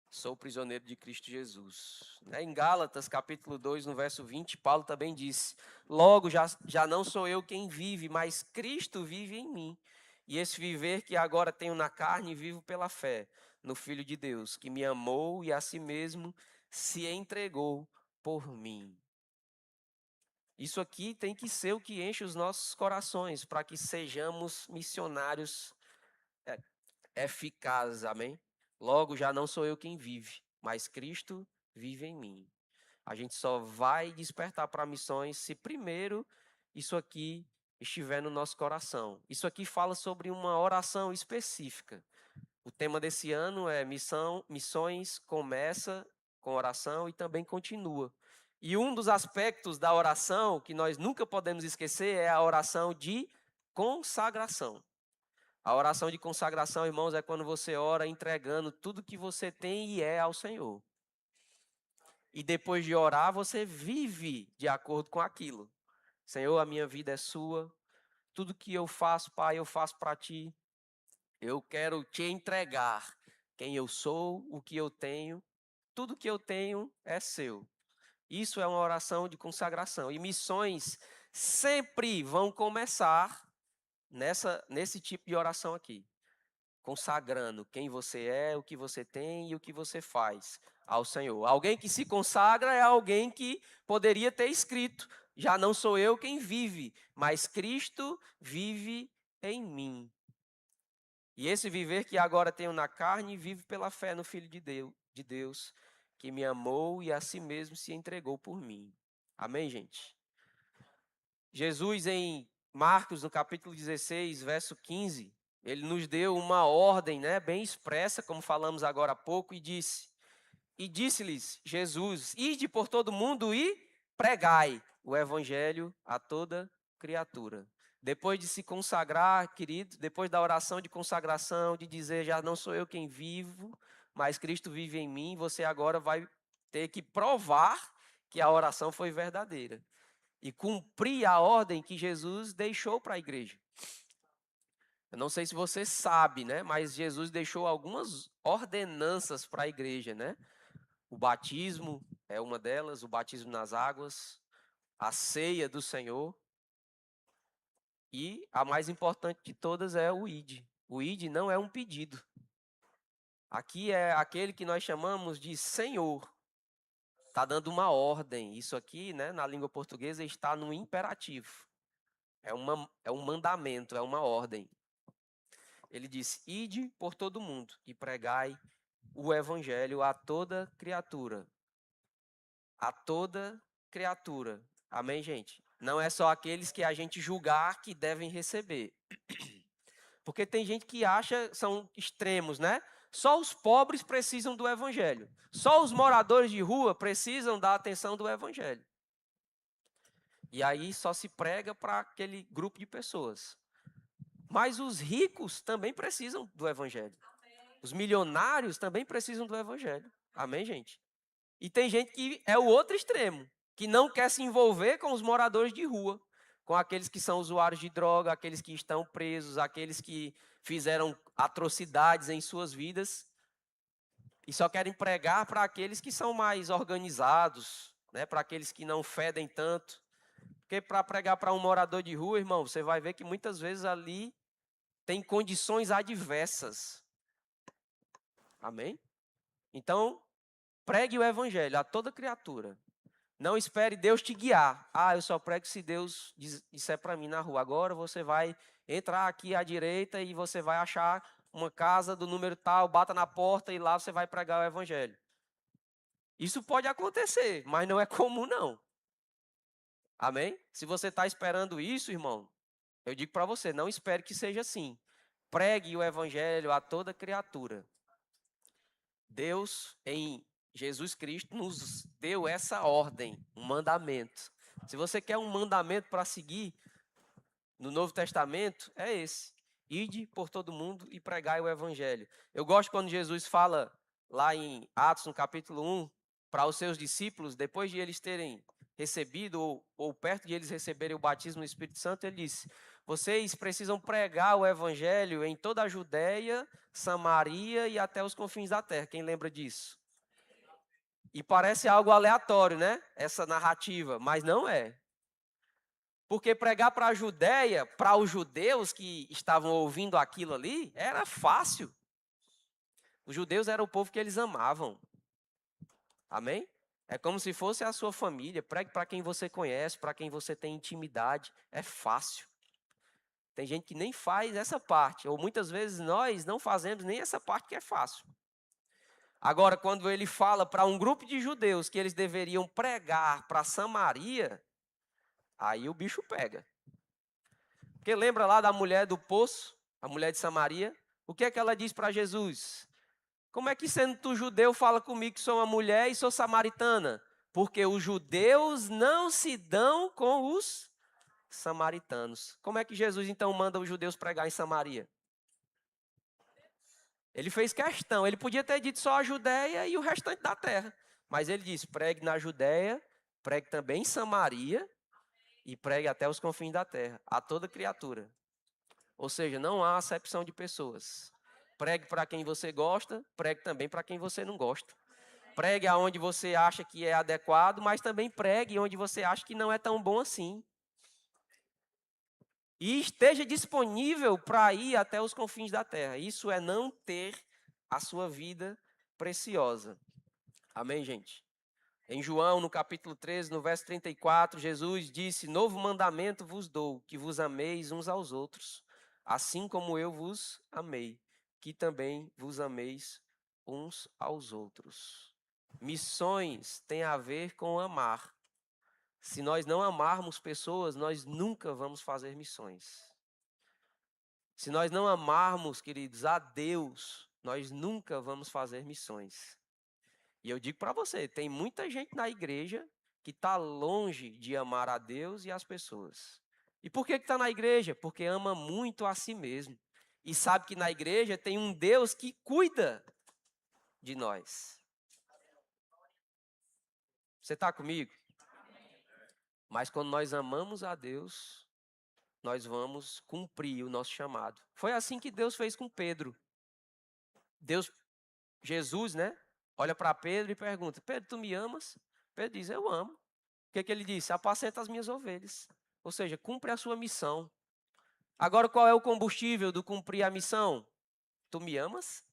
sou prisioneiro de Cristo Jesus. Em Gálatas, capítulo 2, no verso 20, Paulo também disse: logo, já não sou eu quem vive, mas Cristo vive em mim. E esse viver que agora tenho na carne, vivo pela fé no Filho de Deus, que me amou e a si mesmo se entregou por mim. Isso aqui tem que ser o que enche os nossos corações, para que sejamos missionários eficazes, amém? Logo, já não sou eu quem vive, mas Cristo vive em mim. A gente só vai despertar para missões se primeiro isso aqui estiver no nosso coração. Isso aqui fala sobre uma oração específica. O tema desse ano é missões começa com oração e também continua. E um dos aspectos da oração que nós nunca podemos esquecer é a oração de consagração. A oração de consagração, irmãos, é quando você ora entregando tudo que você tem e é ao Senhor. E depois de orar, você vive de acordo com aquilo. Senhor, a minha vida é sua. Tudo que eu faço, Pai, eu faço para Ti. Eu quero Te entregar quem eu sou, o que eu tenho. Tudo que eu tenho é seu. Isso é uma oração de consagração. E missões sempre vão começar nesse tipo de oração aqui. Consagrando quem você é, o que você tem e o que você faz ao Senhor. Alguém que se consagra é alguém que poderia ter escrito: já não sou eu quem vive, mas Cristo vive em mim. E esse viver que agora tenho na carne, vive pela fé no Filho de Deus, que me amou e a si mesmo se entregou por mim. Amém, gente? Jesus, em Marcos, no capítulo 16, verso 15, ele nos deu uma ordem, né, bem expressa, como falamos agora há pouco, e disse-lhes Jesus: ide por todo mundo e pregai o evangelho a toda criatura. Depois de se consagrar, querido, depois da oração de consagração, de dizer: já não sou eu quem vivo, mas Cristo vive em mim, você agora vai ter que provar que a oração foi verdadeira e cumprir a ordem que Jesus deixou para a igreja. Eu não sei se você sabe, né? Mas Jesus deixou algumas ordenanças para a igreja, né? O batismo é uma delas, o batismo nas águas, a ceia do Senhor. E a mais importante de todas é o ide. O ide não é um pedido. Aqui é aquele que nós chamamos de Senhor. Está dando uma ordem. Isso aqui, né, na língua portuguesa, está no imperativo. É um mandamento, é uma ordem. Ele diz: ide por todo mundo e pregai o evangelho a toda criatura. A toda criatura. Amém, gente? Não é só aqueles que a gente julgar que devem receber. Porque tem gente que acha, são extremos, né? Só os pobres precisam do evangelho. Só os moradores de rua precisam da atenção do evangelho. E aí só se prega para aquele grupo de pessoas. Mas os ricos também precisam do evangelho. Os milionários também precisam do evangelho. Amém, gente? E tem gente que é o outro extremo, que não quer se envolver com os moradores de rua, com aqueles que são usuários de droga, aqueles que estão presos, aqueles que fizeram atrocidades em suas vidas, e só querem pregar para aqueles que são mais organizados, né, para aqueles que não fedem tanto. Porque para pregar para um morador de rua, irmão, você vai ver que muitas vezes ali tem condições adversas. Amém? Então, pregue o evangelho a toda criatura. Não espere Deus te guiar. Eu só prego se Deus disser para mim na rua. Agora você vai entrar aqui à direita e você vai achar uma casa do número tal, bata na porta e lá você vai pregar o evangelho. Isso pode acontecer, mas não é comum não. Amém? Se você está esperando isso, irmão, eu digo para você, não espere que seja assim. Pregue o evangelho a toda criatura. Deus, em Jesus Cristo, nos deu essa ordem, um mandamento. Se você quer um mandamento para seguir no Novo Testamento, é esse. Ide por todo mundo e pregai o evangelho. Eu gosto quando Jesus fala lá em Atos, no capítulo 1, para os seus discípulos, depois de eles terem recebido, ou perto de eles receberem o batismo no Espírito Santo, ele disse: vocês precisam pregar o evangelho em toda a Judéia, Samaria e até os confins da terra. Quem lembra disso? E parece algo aleatório, né? Essa narrativa, mas não é. Porque pregar para a Judéia, para os judeus que estavam ouvindo aquilo ali, era fácil. Os judeus eram o povo que eles amavam. Amém? É como se fosse a sua família. Pregue para quem você conhece, para quem você tem intimidade. É fácil. Tem gente que nem faz essa parte. Ou muitas vezes nós não fazemos nem essa parte que é fácil. Agora, quando ele fala para um grupo de judeus que eles deveriam pregar para Samaria, aí o bicho pega. Porque lembra lá da mulher do poço, a mulher de Samaria? O que é que ela diz para Jesus? Como é que sendo tu judeu fala comigo que sou uma mulher e sou samaritana? Porque os judeus não se dão com os samaritanos. Como é que Jesus então manda os judeus pregar em Samaria? Ele fez questão, ele podia ter dito só a Judéia e o restante da terra. Mas ele disse, pregue na Judéia, pregue também em Samaria e pregue até os confins da terra, a toda criatura. Ou seja, não há acepção de pessoas. Pregue para quem você gosta, pregue também para quem você não gosta. Pregue aonde você acha que é adequado, mas também pregue onde você acha que não é tão bom assim. E esteja disponível para ir até os confins da terra. Isso é não ter a sua vida preciosa. Amém, gente? Em João, no capítulo 13, no verso 34, Jesus disse: novo mandamento vos dou, que vos ameis uns aos outros, assim como eu vos amei, que também vos ameis uns aos outros. Missões têm a ver com amar. Se nós não amarmos pessoas, nós nunca vamos fazer missões. Se nós não amarmos, queridos, a Deus, nós nunca vamos fazer missões. E eu digo para você, tem muita gente na igreja que está longe de amar a Deus e as pessoas. E por que está na igreja? Porque ama muito a si mesmo. E sabe que na igreja tem um Deus que cuida de nós. Você está comigo? Mas quando nós amamos a Deus, nós vamos cumprir o nosso chamado. Foi assim que Deus fez com Pedro. Jesus, né? Olha para Pedro e pergunta: Pedro, tu me amas? Pedro diz: eu amo. O que ele disse? Apacenta as minhas ovelhas. Ou seja, cumpre a sua missão. Agora, qual é o combustível do cumprir a missão? Tu me amas?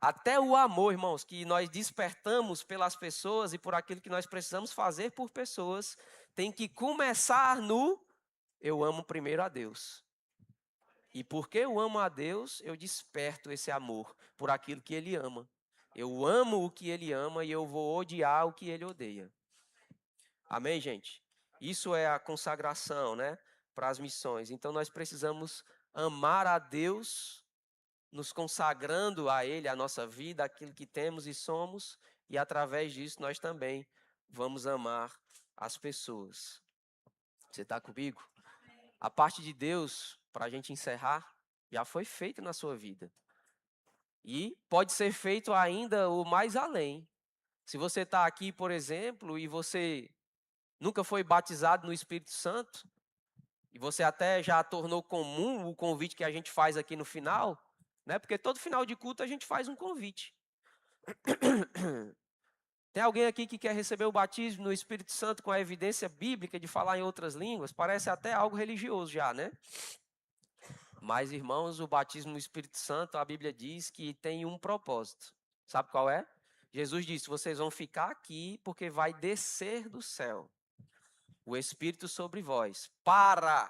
Até o amor, irmãos, que nós despertamos pelas pessoas e por aquilo que nós precisamos fazer por pessoas, tem que começar no eu amo primeiro a Deus. E porque eu amo a Deus, eu desperto esse amor por aquilo que Ele ama. Eu amo o que Ele ama e eu vou odiar o que Ele odeia. Amém, gente? Isso é a consagração, né, para as missões. Então nós precisamos amar a Deus, nos consagrando a Ele, a nossa vida, aquilo que temos e somos, e através disso nós também vamos amar as pessoas. Você está comigo? A parte de Deus, para a gente encerrar, já foi feita na sua vida. E pode ser feito ainda o mais além. Se você está aqui, por exemplo, e você nunca foi batizado no Espírito Santo, e você até já tornou comum o convite que a gente faz aqui no final, né? Porque todo final de culto a gente faz um convite. Tem alguém aqui que quer receber o batismo no Espírito Santo com a evidência bíblica de falar em outras línguas? Parece até algo religioso já, né? Mas, irmãos, o batismo no Espírito Santo, a Bíblia diz que tem um propósito. Sabe qual é? Jesus disse, vocês vão ficar aqui porque vai descer do céu o Espírito sobre vós, para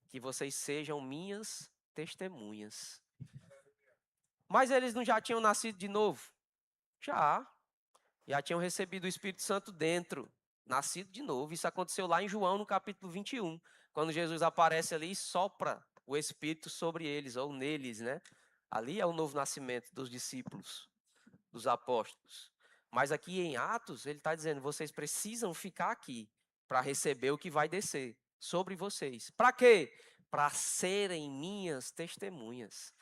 que vocês sejam minhas testemunhas. Mas eles não já tinham nascido de novo? Já tinham recebido o Espírito Santo dentro, nascido de novo. Isso aconteceu lá em João, no capítulo 21, quando Jesus aparece ali e sopra o Espírito sobre eles, ou neles, né? Ali é o novo nascimento dos discípulos, dos apóstolos. Mas aqui em Atos, ele está dizendo, vocês precisam ficar aqui para receber o que vai descer sobre vocês. Para quê? Para serem minhas testemunhas.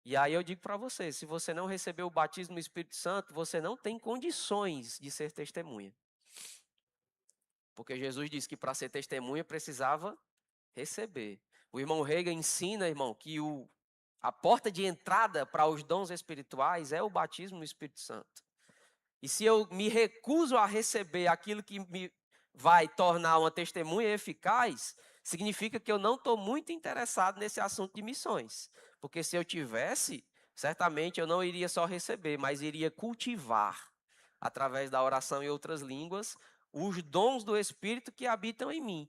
E aí eu digo para você, se você não recebeu o batismo no Espírito Santo, você não tem condições de ser testemunha. Porque Jesus disse que para ser testemunha precisava receber. O irmão Reagan ensina, irmão, que a porta de entrada para os dons espirituais é o batismo no Espírito Santo. E se eu me recuso a receber aquilo que me vai tornar uma testemunha eficaz, significa que eu não estou muito interessado nesse assunto de missões. Porque se eu tivesse, certamente eu não iria só receber, mas iria cultivar, através da oração em outras línguas, os dons do Espírito que habitam em mim.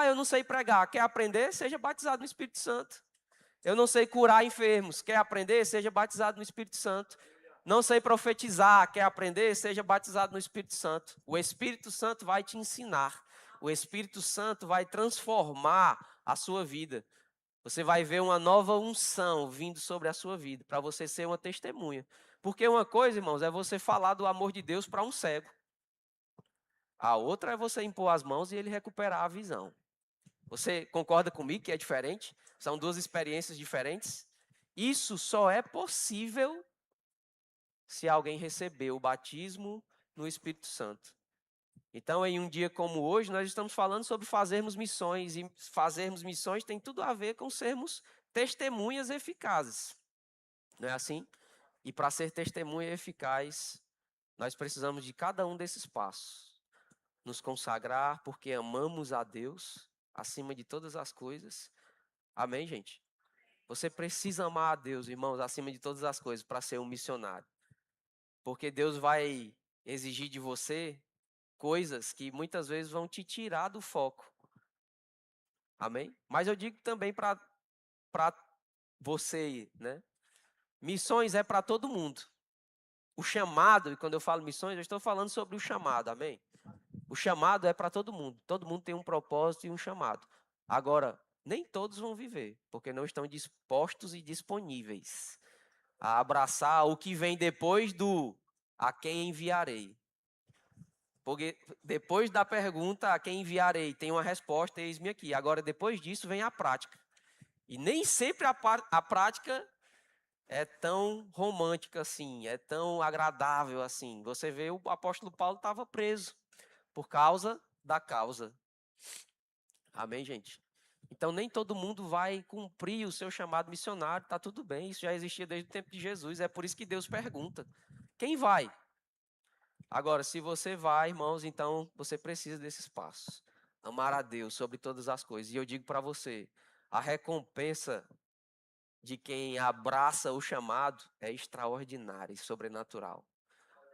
Eu não sei pregar, quer aprender? Seja batizado no Espírito Santo. Eu não sei curar enfermos, quer aprender? Seja batizado no Espírito Santo. Não sei profetizar, quer aprender? Seja batizado no Espírito Santo. O Espírito Santo vai te ensinar. O Espírito Santo vai transformar a sua vida. Você vai ver uma nova unção vindo sobre a sua vida, para você ser uma testemunha. Porque uma coisa, irmãos, é você falar do amor de Deus para um cego. A outra é você impor as mãos e ele recuperar a visão. Você concorda comigo que é diferente? São duas experiências diferentes? Isso só é possível se alguém receber o batismo no Espírito Santo. Então, em um dia como hoje, nós estamos falando sobre fazermos missões. E fazermos missões tem tudo a ver com sermos testemunhas eficazes. Não é assim? E para ser testemunha eficaz, nós precisamos de cada um desses passos. Nos consagrar porque amamos a Deus acima de todas as coisas. Amém, gente? Você precisa amar a Deus, irmãos, acima de todas as coisas para ser um missionário. Porque Deus vai exigir de você coisas que muitas vezes vão te tirar do foco. Amém? Mas eu digo também para você, né? Missões é para todo mundo. O chamado, e quando eu falo missões, eu estou falando sobre o chamado, amém? O chamado é para todo mundo. Todo mundo tem um propósito e um chamado. Agora, nem todos vão viver, porque não estão dispostos e disponíveis a abraçar o que vem depois do a quem enviarei. Porque depois da pergunta a quem enviarei, tem uma resposta, eis-me aqui. Agora, depois disso, vem a prática. E nem sempre a prática é tão romântica assim, é tão agradável assim. Você vê, o apóstolo Paulo estava preso por causa da causa. Amém, gente? Então, nem todo mundo vai cumprir o seu chamado missionário, está tudo bem, isso já existia desde o tempo de Jesus, é por isso que Deus pergunta, quem vai? Agora, se você vai, irmãos, então você precisa desses passos. Amar a Deus sobre todas as coisas. E eu digo para você, a recompensa de quem abraça o chamado é extraordinária e sobrenatural.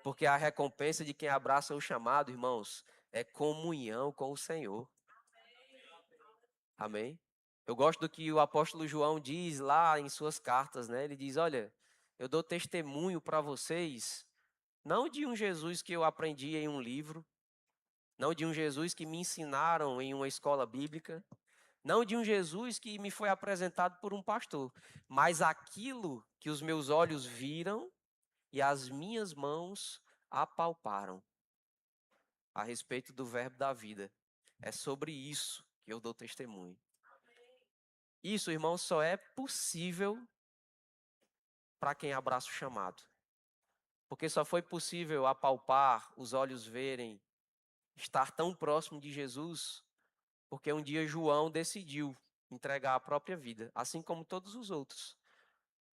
Porque a recompensa de quem abraça o chamado, irmãos, é comunhão com o Senhor. Amém? Eu gosto do que o apóstolo João diz lá em suas cartas, né? Ele diz, olha, eu dou testemunho para vocês, não de um Jesus que eu aprendi em um livro, não de um Jesus que me ensinaram em uma escola bíblica, Não de um Jesus que me foi apresentado por um pastor, mas aquilo que os meus olhos viram e as minhas mãos apalparam a respeito do verbo da vida. É sobre isso que eu dou testemunho. Isso, irmão, só é possível para quem abraça o chamado. Porque só foi possível apalpar, os olhos verem, estar tão próximo de Jesus, porque um dia João decidiu entregar a própria vida, assim como todos os outros.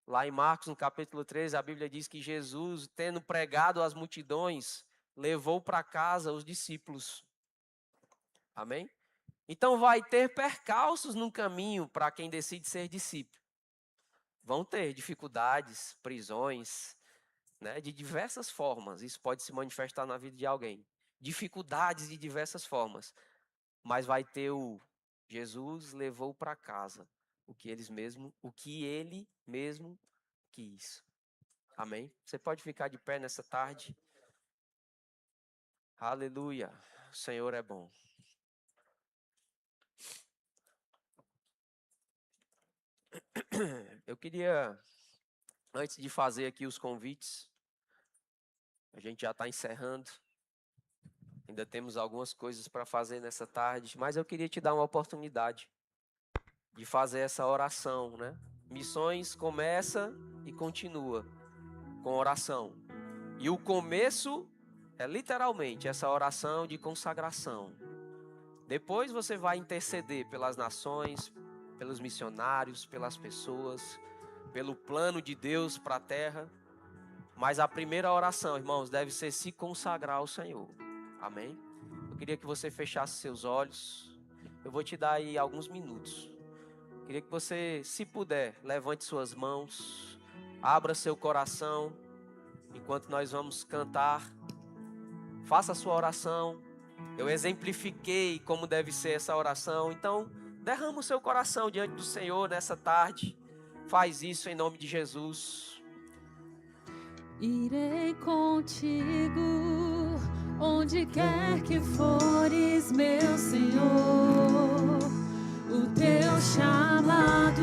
Lá em Marcos, no capítulo 13, a Bíblia diz que Jesus, tendo pregado às multidões, levou para casa os discípulos. Amém? Então vai ter percalços no caminho para quem decide ser discípulo. Vão ter dificuldades, prisões, né, de diversas formas. Isso pode se manifestar na vida de alguém. Dificuldades de diversas formas. Mas vai ter o Jesus levou para casa o que ele mesmo quis. Amém? Você pode ficar de pé nessa tarde? Aleluia. O Senhor é bom. Eu queria, antes de fazer aqui os convites, a gente já está encerrando. Ainda temos algumas coisas para fazer nessa tarde, mas eu queria te dar uma oportunidade de fazer essa oração, né? Missões começa e continua com oração. E o começo é literalmente essa oração de consagração. Depois você vai interceder pelas nações, pelos missionários, pelas pessoas, pelo plano de Deus para a terra. Mas a primeira oração, irmãos, deve ser se consagrar ao Senhor. Amém? Eu queria que você fechasse seus olhos. Eu vou te dar aí alguns minutos. Eu queria que você, se puder, levante suas mãos, abra seu coração, enquanto nós vamos cantar. Faça a sua oração. Eu exemplifiquei como deve ser essa oração. Então, derrama o seu coração diante do Senhor nessa tarde. Faz isso em nome de Jesus. Irei contigo, onde quer que fores, meu Senhor. O teu chamado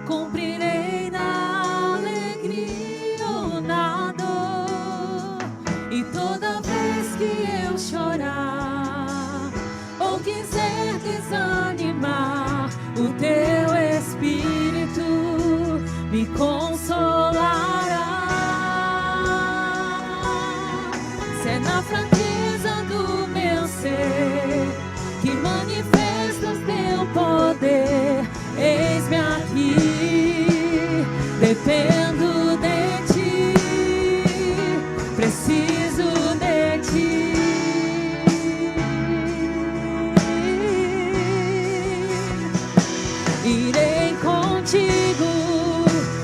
cumprirei na alegria ou na dor. E toda vez que eu chorar ou quiser desanimar, o teu Espírito me consolará. Se é na fraqueza do meu ser que manifestas teu poder, eis-me aqui, dependo de ti, preciso de ti. Irei contigo,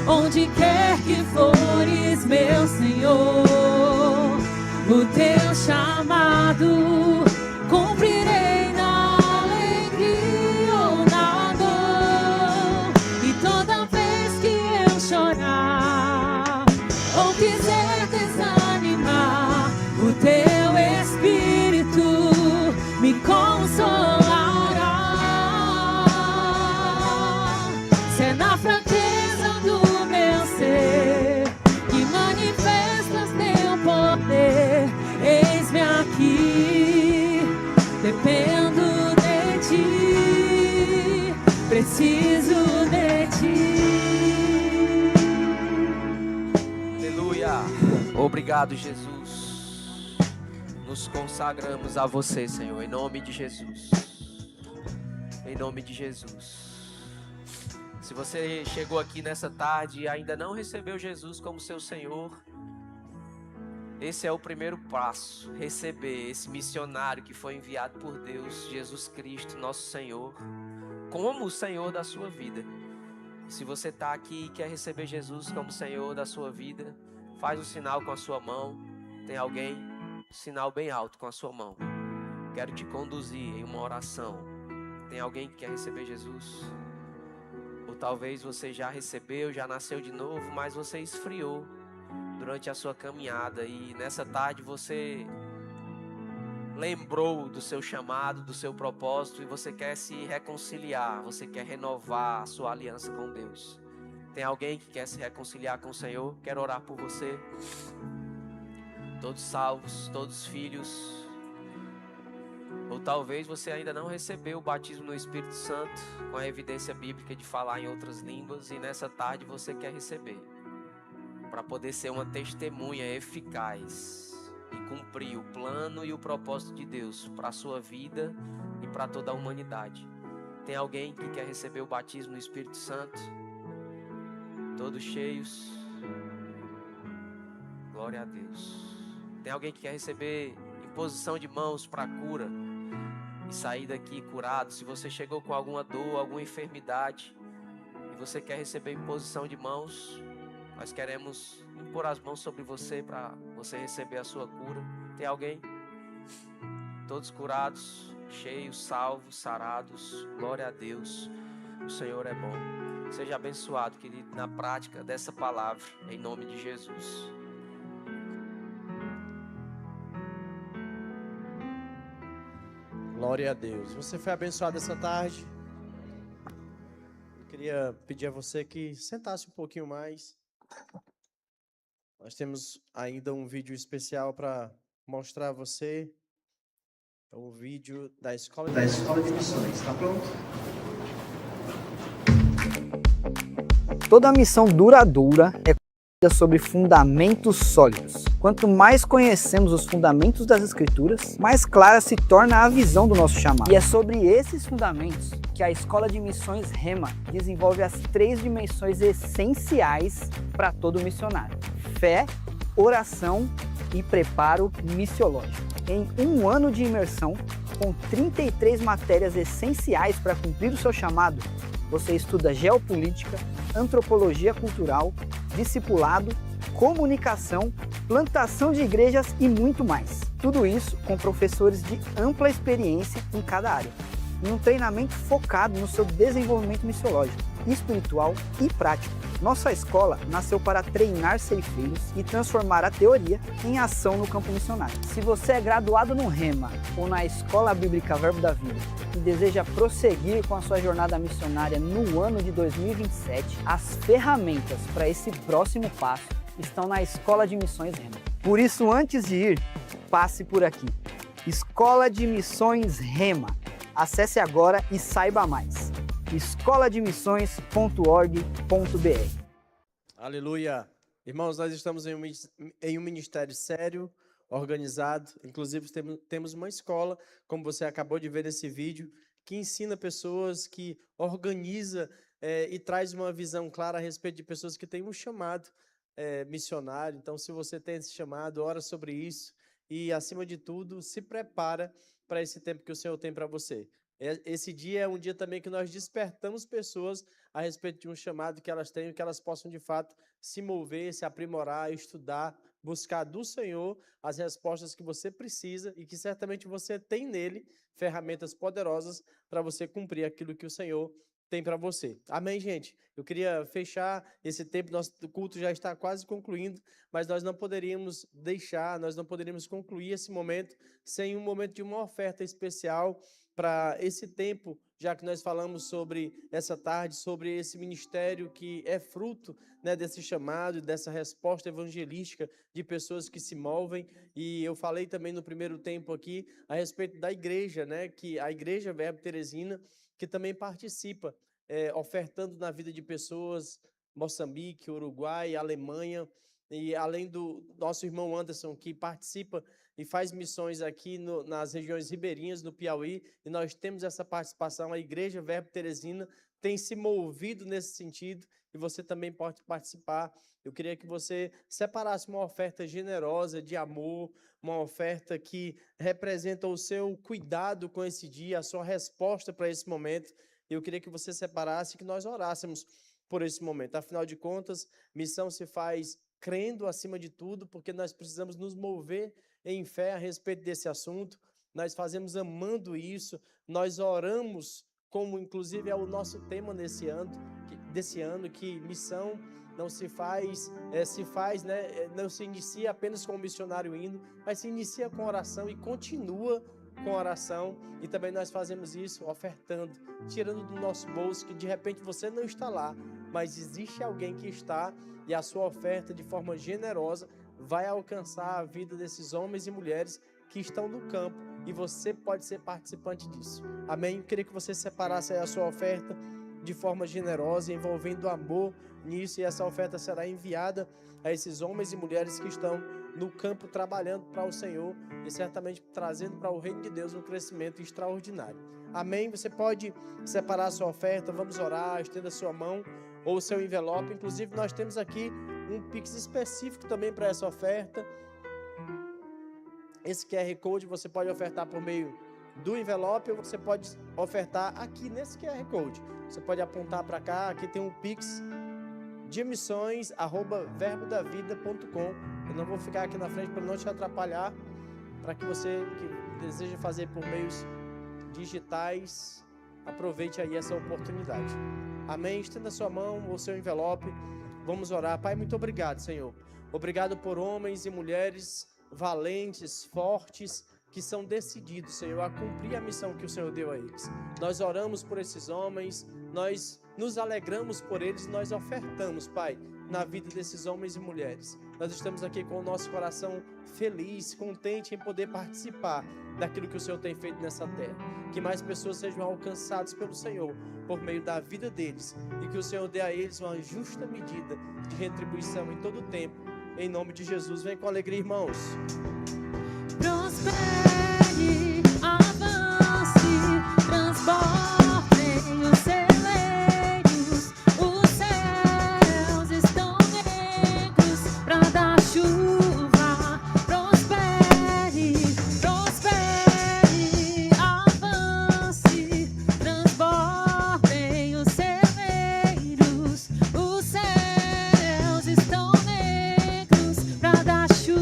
onde quer que fores, meu Senhor. O teu chamado cumprirei na alegria ou na dor. E toda vez que eu chorar ou quiser desanimar, o teu Espírito me consolará. Se é na fraqueza do meu ser que manifestas teu poder, eis-me aqui, dependo de ti, preciso de ti. Aleluia. Obrigado, Jesus. Nos consagramos a você, Senhor, em nome de Jesus. Em nome de Jesus. Se você chegou aqui nessa tarde e ainda não recebeu Jesus como seu Senhor, esse é o primeiro passo, receber esse missionário que foi enviado por Deus, Jesus Cristo, nosso Senhor, como o Senhor da sua vida. Se você está aqui e quer receber Jesus como Senhor da sua vida, faz um sinal com a sua mão. Tem alguém? Sinal bem alto com a sua mão. Quero te conduzir em uma oração. Tem alguém que quer receber Jesus? Ou talvez você já recebeu, já nasceu de novo, mas você esfriou durante a sua caminhada e nessa tarde você lembrou do seu chamado, do seu propósito e você quer se reconciliar, você quer renovar a sua aliança com Deus. Tem alguém que quer se reconciliar com o Senhor? Quero orar por você. Todos salvos, todos filhos. Ou talvez você ainda não recebeu o batismo no Espírito Santo, com a evidência bíblica de falar em outras línguas, e nessa tarde você quer receber, para poder ser uma testemunha eficaz e cumprir o plano e o propósito de Deus para a sua vida e para toda a humanidade. Tem alguém que quer receber o batismo no Espírito Santo? Todos cheios? Glória a Deus. Tem alguém que quer receber imposição de mãos para cura e sair daqui curado? Se você chegou com alguma dor, alguma enfermidade e você quer receber imposição de mãos, nós queremos impor as mãos sobre você para você receber a sua cura. Tem alguém? Todos curados, cheios, salvos, sarados. Glória a Deus. O Senhor é bom. Seja abençoado, querido, na prática dessa palavra, em nome de Jesus. Glória a Deus. Você foi abençoado essa tarde? Eu queria pedir a você que sentasse um pouquinho mais. Nós temos ainda um vídeo especial para mostrar a você. É um vídeo da Escola de Missões. Está pronto? Toda missão duradoura é construída sobre fundamentos sólidos. Quanto mais conhecemos os fundamentos das Escrituras, mais clara se torna a visão do nosso chamado. E é sobre esses fundamentos que a Escola de Missões Rema desenvolve as 3 dimensões essenciais para todo missionário: fé, oração e preparo missiológico. Em um ano de imersão, com 33 matérias essenciais para cumprir o seu chamado, você estuda geopolítica, antropologia cultural, discipulado, comunicação, plantação de igrejas e muito mais. Tudo isso com professores de ampla experiência em cada área, em um treinamento focado no seu desenvolvimento missiológico, espiritual e prático. Nossa escola nasceu para treinar ceifeiros e transformar a teoria em ação no campo missionário. Se você é graduado no Rema ou na Escola Bíblica Verbo da Vida e deseja prosseguir com a sua jornada missionária no ano de 2027, as ferramentas para esse próximo passo estão na Escola de Missões Rema. Por isso, antes de ir, passe por aqui. Escola de Missões Rema. Acesse agora e saiba mais. escolademissões.org.br. Aleluia! Irmãos, nós estamos em um ministério sério, organizado. Inclusive, temos uma escola, como você acabou de ver nesse vídeo, que ensina pessoas, que organiza e traz uma visão clara a respeito de pessoas que têm um chamado missionário. Então, se você tem esse chamado, ora sobre isso e, acima de tudo, se prepara para esse tempo que o Senhor tem para você. Esse dia é um dia também que nós despertamos pessoas a respeito de um chamado que elas têm, que elas possam de fato se mover, se aprimorar, estudar, buscar do Senhor as respostas que você precisa e que certamente você tem nele ferramentas poderosas para você cumprir aquilo que o Senhor tem para você. Amém, gente? Eu queria fechar esse tempo, nosso culto já está quase concluindo, mas nós não poderíamos concluir esse momento sem um momento de uma oferta especial para esse tempo, já que nós falamos sobre essa tarde, sobre esse ministério que é fruto, né, desse chamado, dessa resposta evangelística de pessoas que se movem. E eu falei também no primeiro tempo aqui a respeito da igreja, né, que a Igreja Verbo Teresina, que também participa, ofertando na vida de pessoas, Moçambique, Uruguai, Alemanha, e além do nosso irmão Anderson, que participa e faz missões aqui nas regiões ribeirinhas, no Piauí, e nós temos essa participação. A Igreja Verbo Teresina tem se movido nesse sentido, e você também pode participar. Eu queria que você separasse uma oferta generosa, de amor, uma oferta que representa o seu cuidado com esse dia, a sua resposta para esse momento. Eu queria que você separasse e que nós orássemos por esse momento. Afinal de contas, missão se faz crendo acima de tudo, porque nós precisamos nos mover em fé a respeito desse assunto. Nós fazemos amando isso, nós oramos, como inclusive é o nosso tema desse ano, que missão não se faz, não se inicia apenas com o missionário indo, mas se inicia com oração e continua com oração. E também nós fazemos isso ofertando, tirando do nosso bolso, que de repente você não está lá, mas existe alguém que está, e a sua oferta de forma generosa vai alcançar a vida desses homens e mulheres que estão no campo, e você pode ser participante disso. Amém? Eu queria que você separasse aí a sua oferta de forma generosa, envolvendo amor nisso, e essa oferta será enviada a esses homens e mulheres que estão no campo trabalhando para o Senhor e certamente trazendo para o reino de Deus um crescimento extraordinário. Amém? Você pode separar a sua oferta, vamos orar, estenda a sua mão ou o seu envelope. Inclusive nós temos aqui um Pix específico também para essa oferta. Esse QR Code você pode ofertar por meio do envelope ou você pode ofertar aqui nesse QR Code. Você pode apontar para cá, aqui tem um Pix de missões@verbodavida.com. Eu não vou ficar aqui na frente para não te atrapalhar, para que você que deseja fazer por meios digitais, aproveite aí essa oportunidade. Amém? Estenda sua mão ou seu envelope. Vamos orar. Pai, muito obrigado, Senhor. Obrigado por homens e mulheres valentes, fortes, que são decididos, Senhor, a cumprir a missão que o Senhor deu a eles. Nós oramos por esses homens, nós nos alegramos por eles, nós ofertamos, Pai, na vida desses homens e mulheres. Nós estamos aqui com o nosso coração feliz, contente em poder participar daquilo que o Senhor tem feito nessa terra. Que mais pessoas sejam alcançadas pelo Senhor por meio da vida deles e que o Senhor dê a eles uma justa medida de retribuição em todo o tempo. Em nome de Jesus, vem com alegria, irmãos. Prospere, avance, transbordem os celeiros, os céus estão negros pra dar chuva. Prospere, prospere, avance, transbordem os celeiros, os céus estão negros pra dar chuva.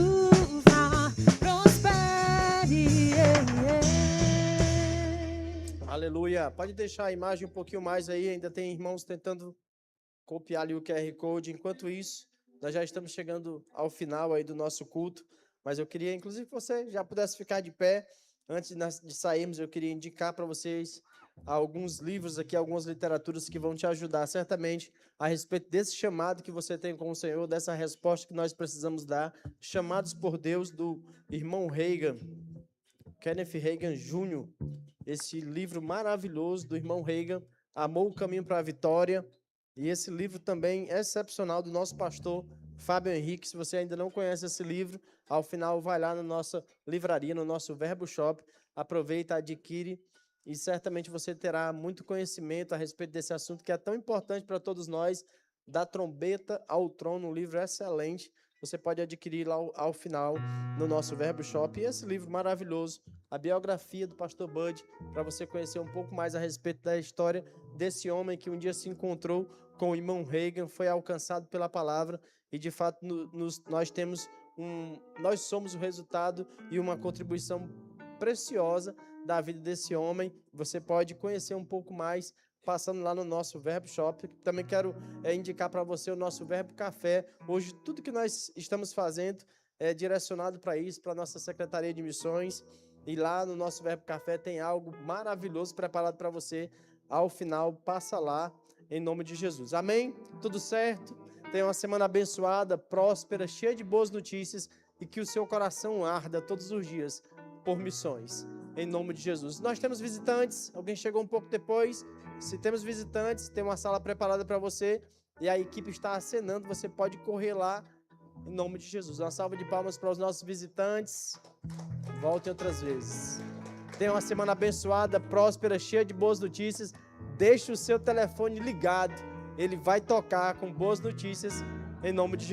Aleluia. Pode deixar a imagem um pouquinho mais aí, ainda tem irmãos tentando copiar ali o QR Code. Enquanto isso, nós já estamos chegando ao final aí do nosso culto, mas eu queria, inclusive, que você já pudesse ficar de pé. Antes de sairmos, eu queria indicar para vocês alguns livros aqui, algumas literaturas que vão te ajudar certamente a respeito desse chamado que você tem com o Senhor, dessa resposta que nós precisamos dar. Chamados por Deus, do irmão Reagan, Kenneth Reagan Jr., esse livro maravilhoso do irmão Reagan, Amou o Caminho para a Vitória, e esse livro também é excepcional do nosso pastor Fábio Henrique. Se você ainda não conhece esse livro, ao final vai lá na nossa livraria, no nosso Verbo Shop, aproveita, adquire, e certamente você terá muito conhecimento a respeito desse assunto que é tão importante para todos nós, da trombeta ao trono, um livro excelente. Você pode adquirir lá ao final no nosso Verbo Shop. E esse livro maravilhoso, a biografia do pastor Bud, para você conhecer um pouco mais a respeito da história desse homem que um dia se encontrou com o irmão Reagan, foi alcançado pela palavra e de fato nós somos o resultado e uma contribuição preciosa da vida desse homem. Você pode conhecer um pouco mais passando lá no nosso Verbo Shop. Também quero indicar para você o nosso Verbo Café. Hoje, tudo que nós estamos fazendo é direcionado para isso, para a nossa Secretaria de Missões. E lá no nosso Verbo Café tem algo maravilhoso preparado para você. Ao final, passa lá, em nome de Jesus. Amém? Tudo certo? Tenha uma semana abençoada, próspera, cheia de boas notícias e que o seu coração arda todos os dias por missões. Em nome de Jesus. Nós temos visitantes. Alguém chegou um pouco depois? Se temos visitantes, tem uma sala preparada para você e a equipe está acenando, você pode correr lá em nome de Jesus. Uma salva de palmas para os nossos visitantes. Voltem outras vezes. Tenha uma semana abençoada, próspera, cheia de boas notícias. Deixe o seu telefone ligado. Ele vai tocar com boas notícias em nome de Jesus.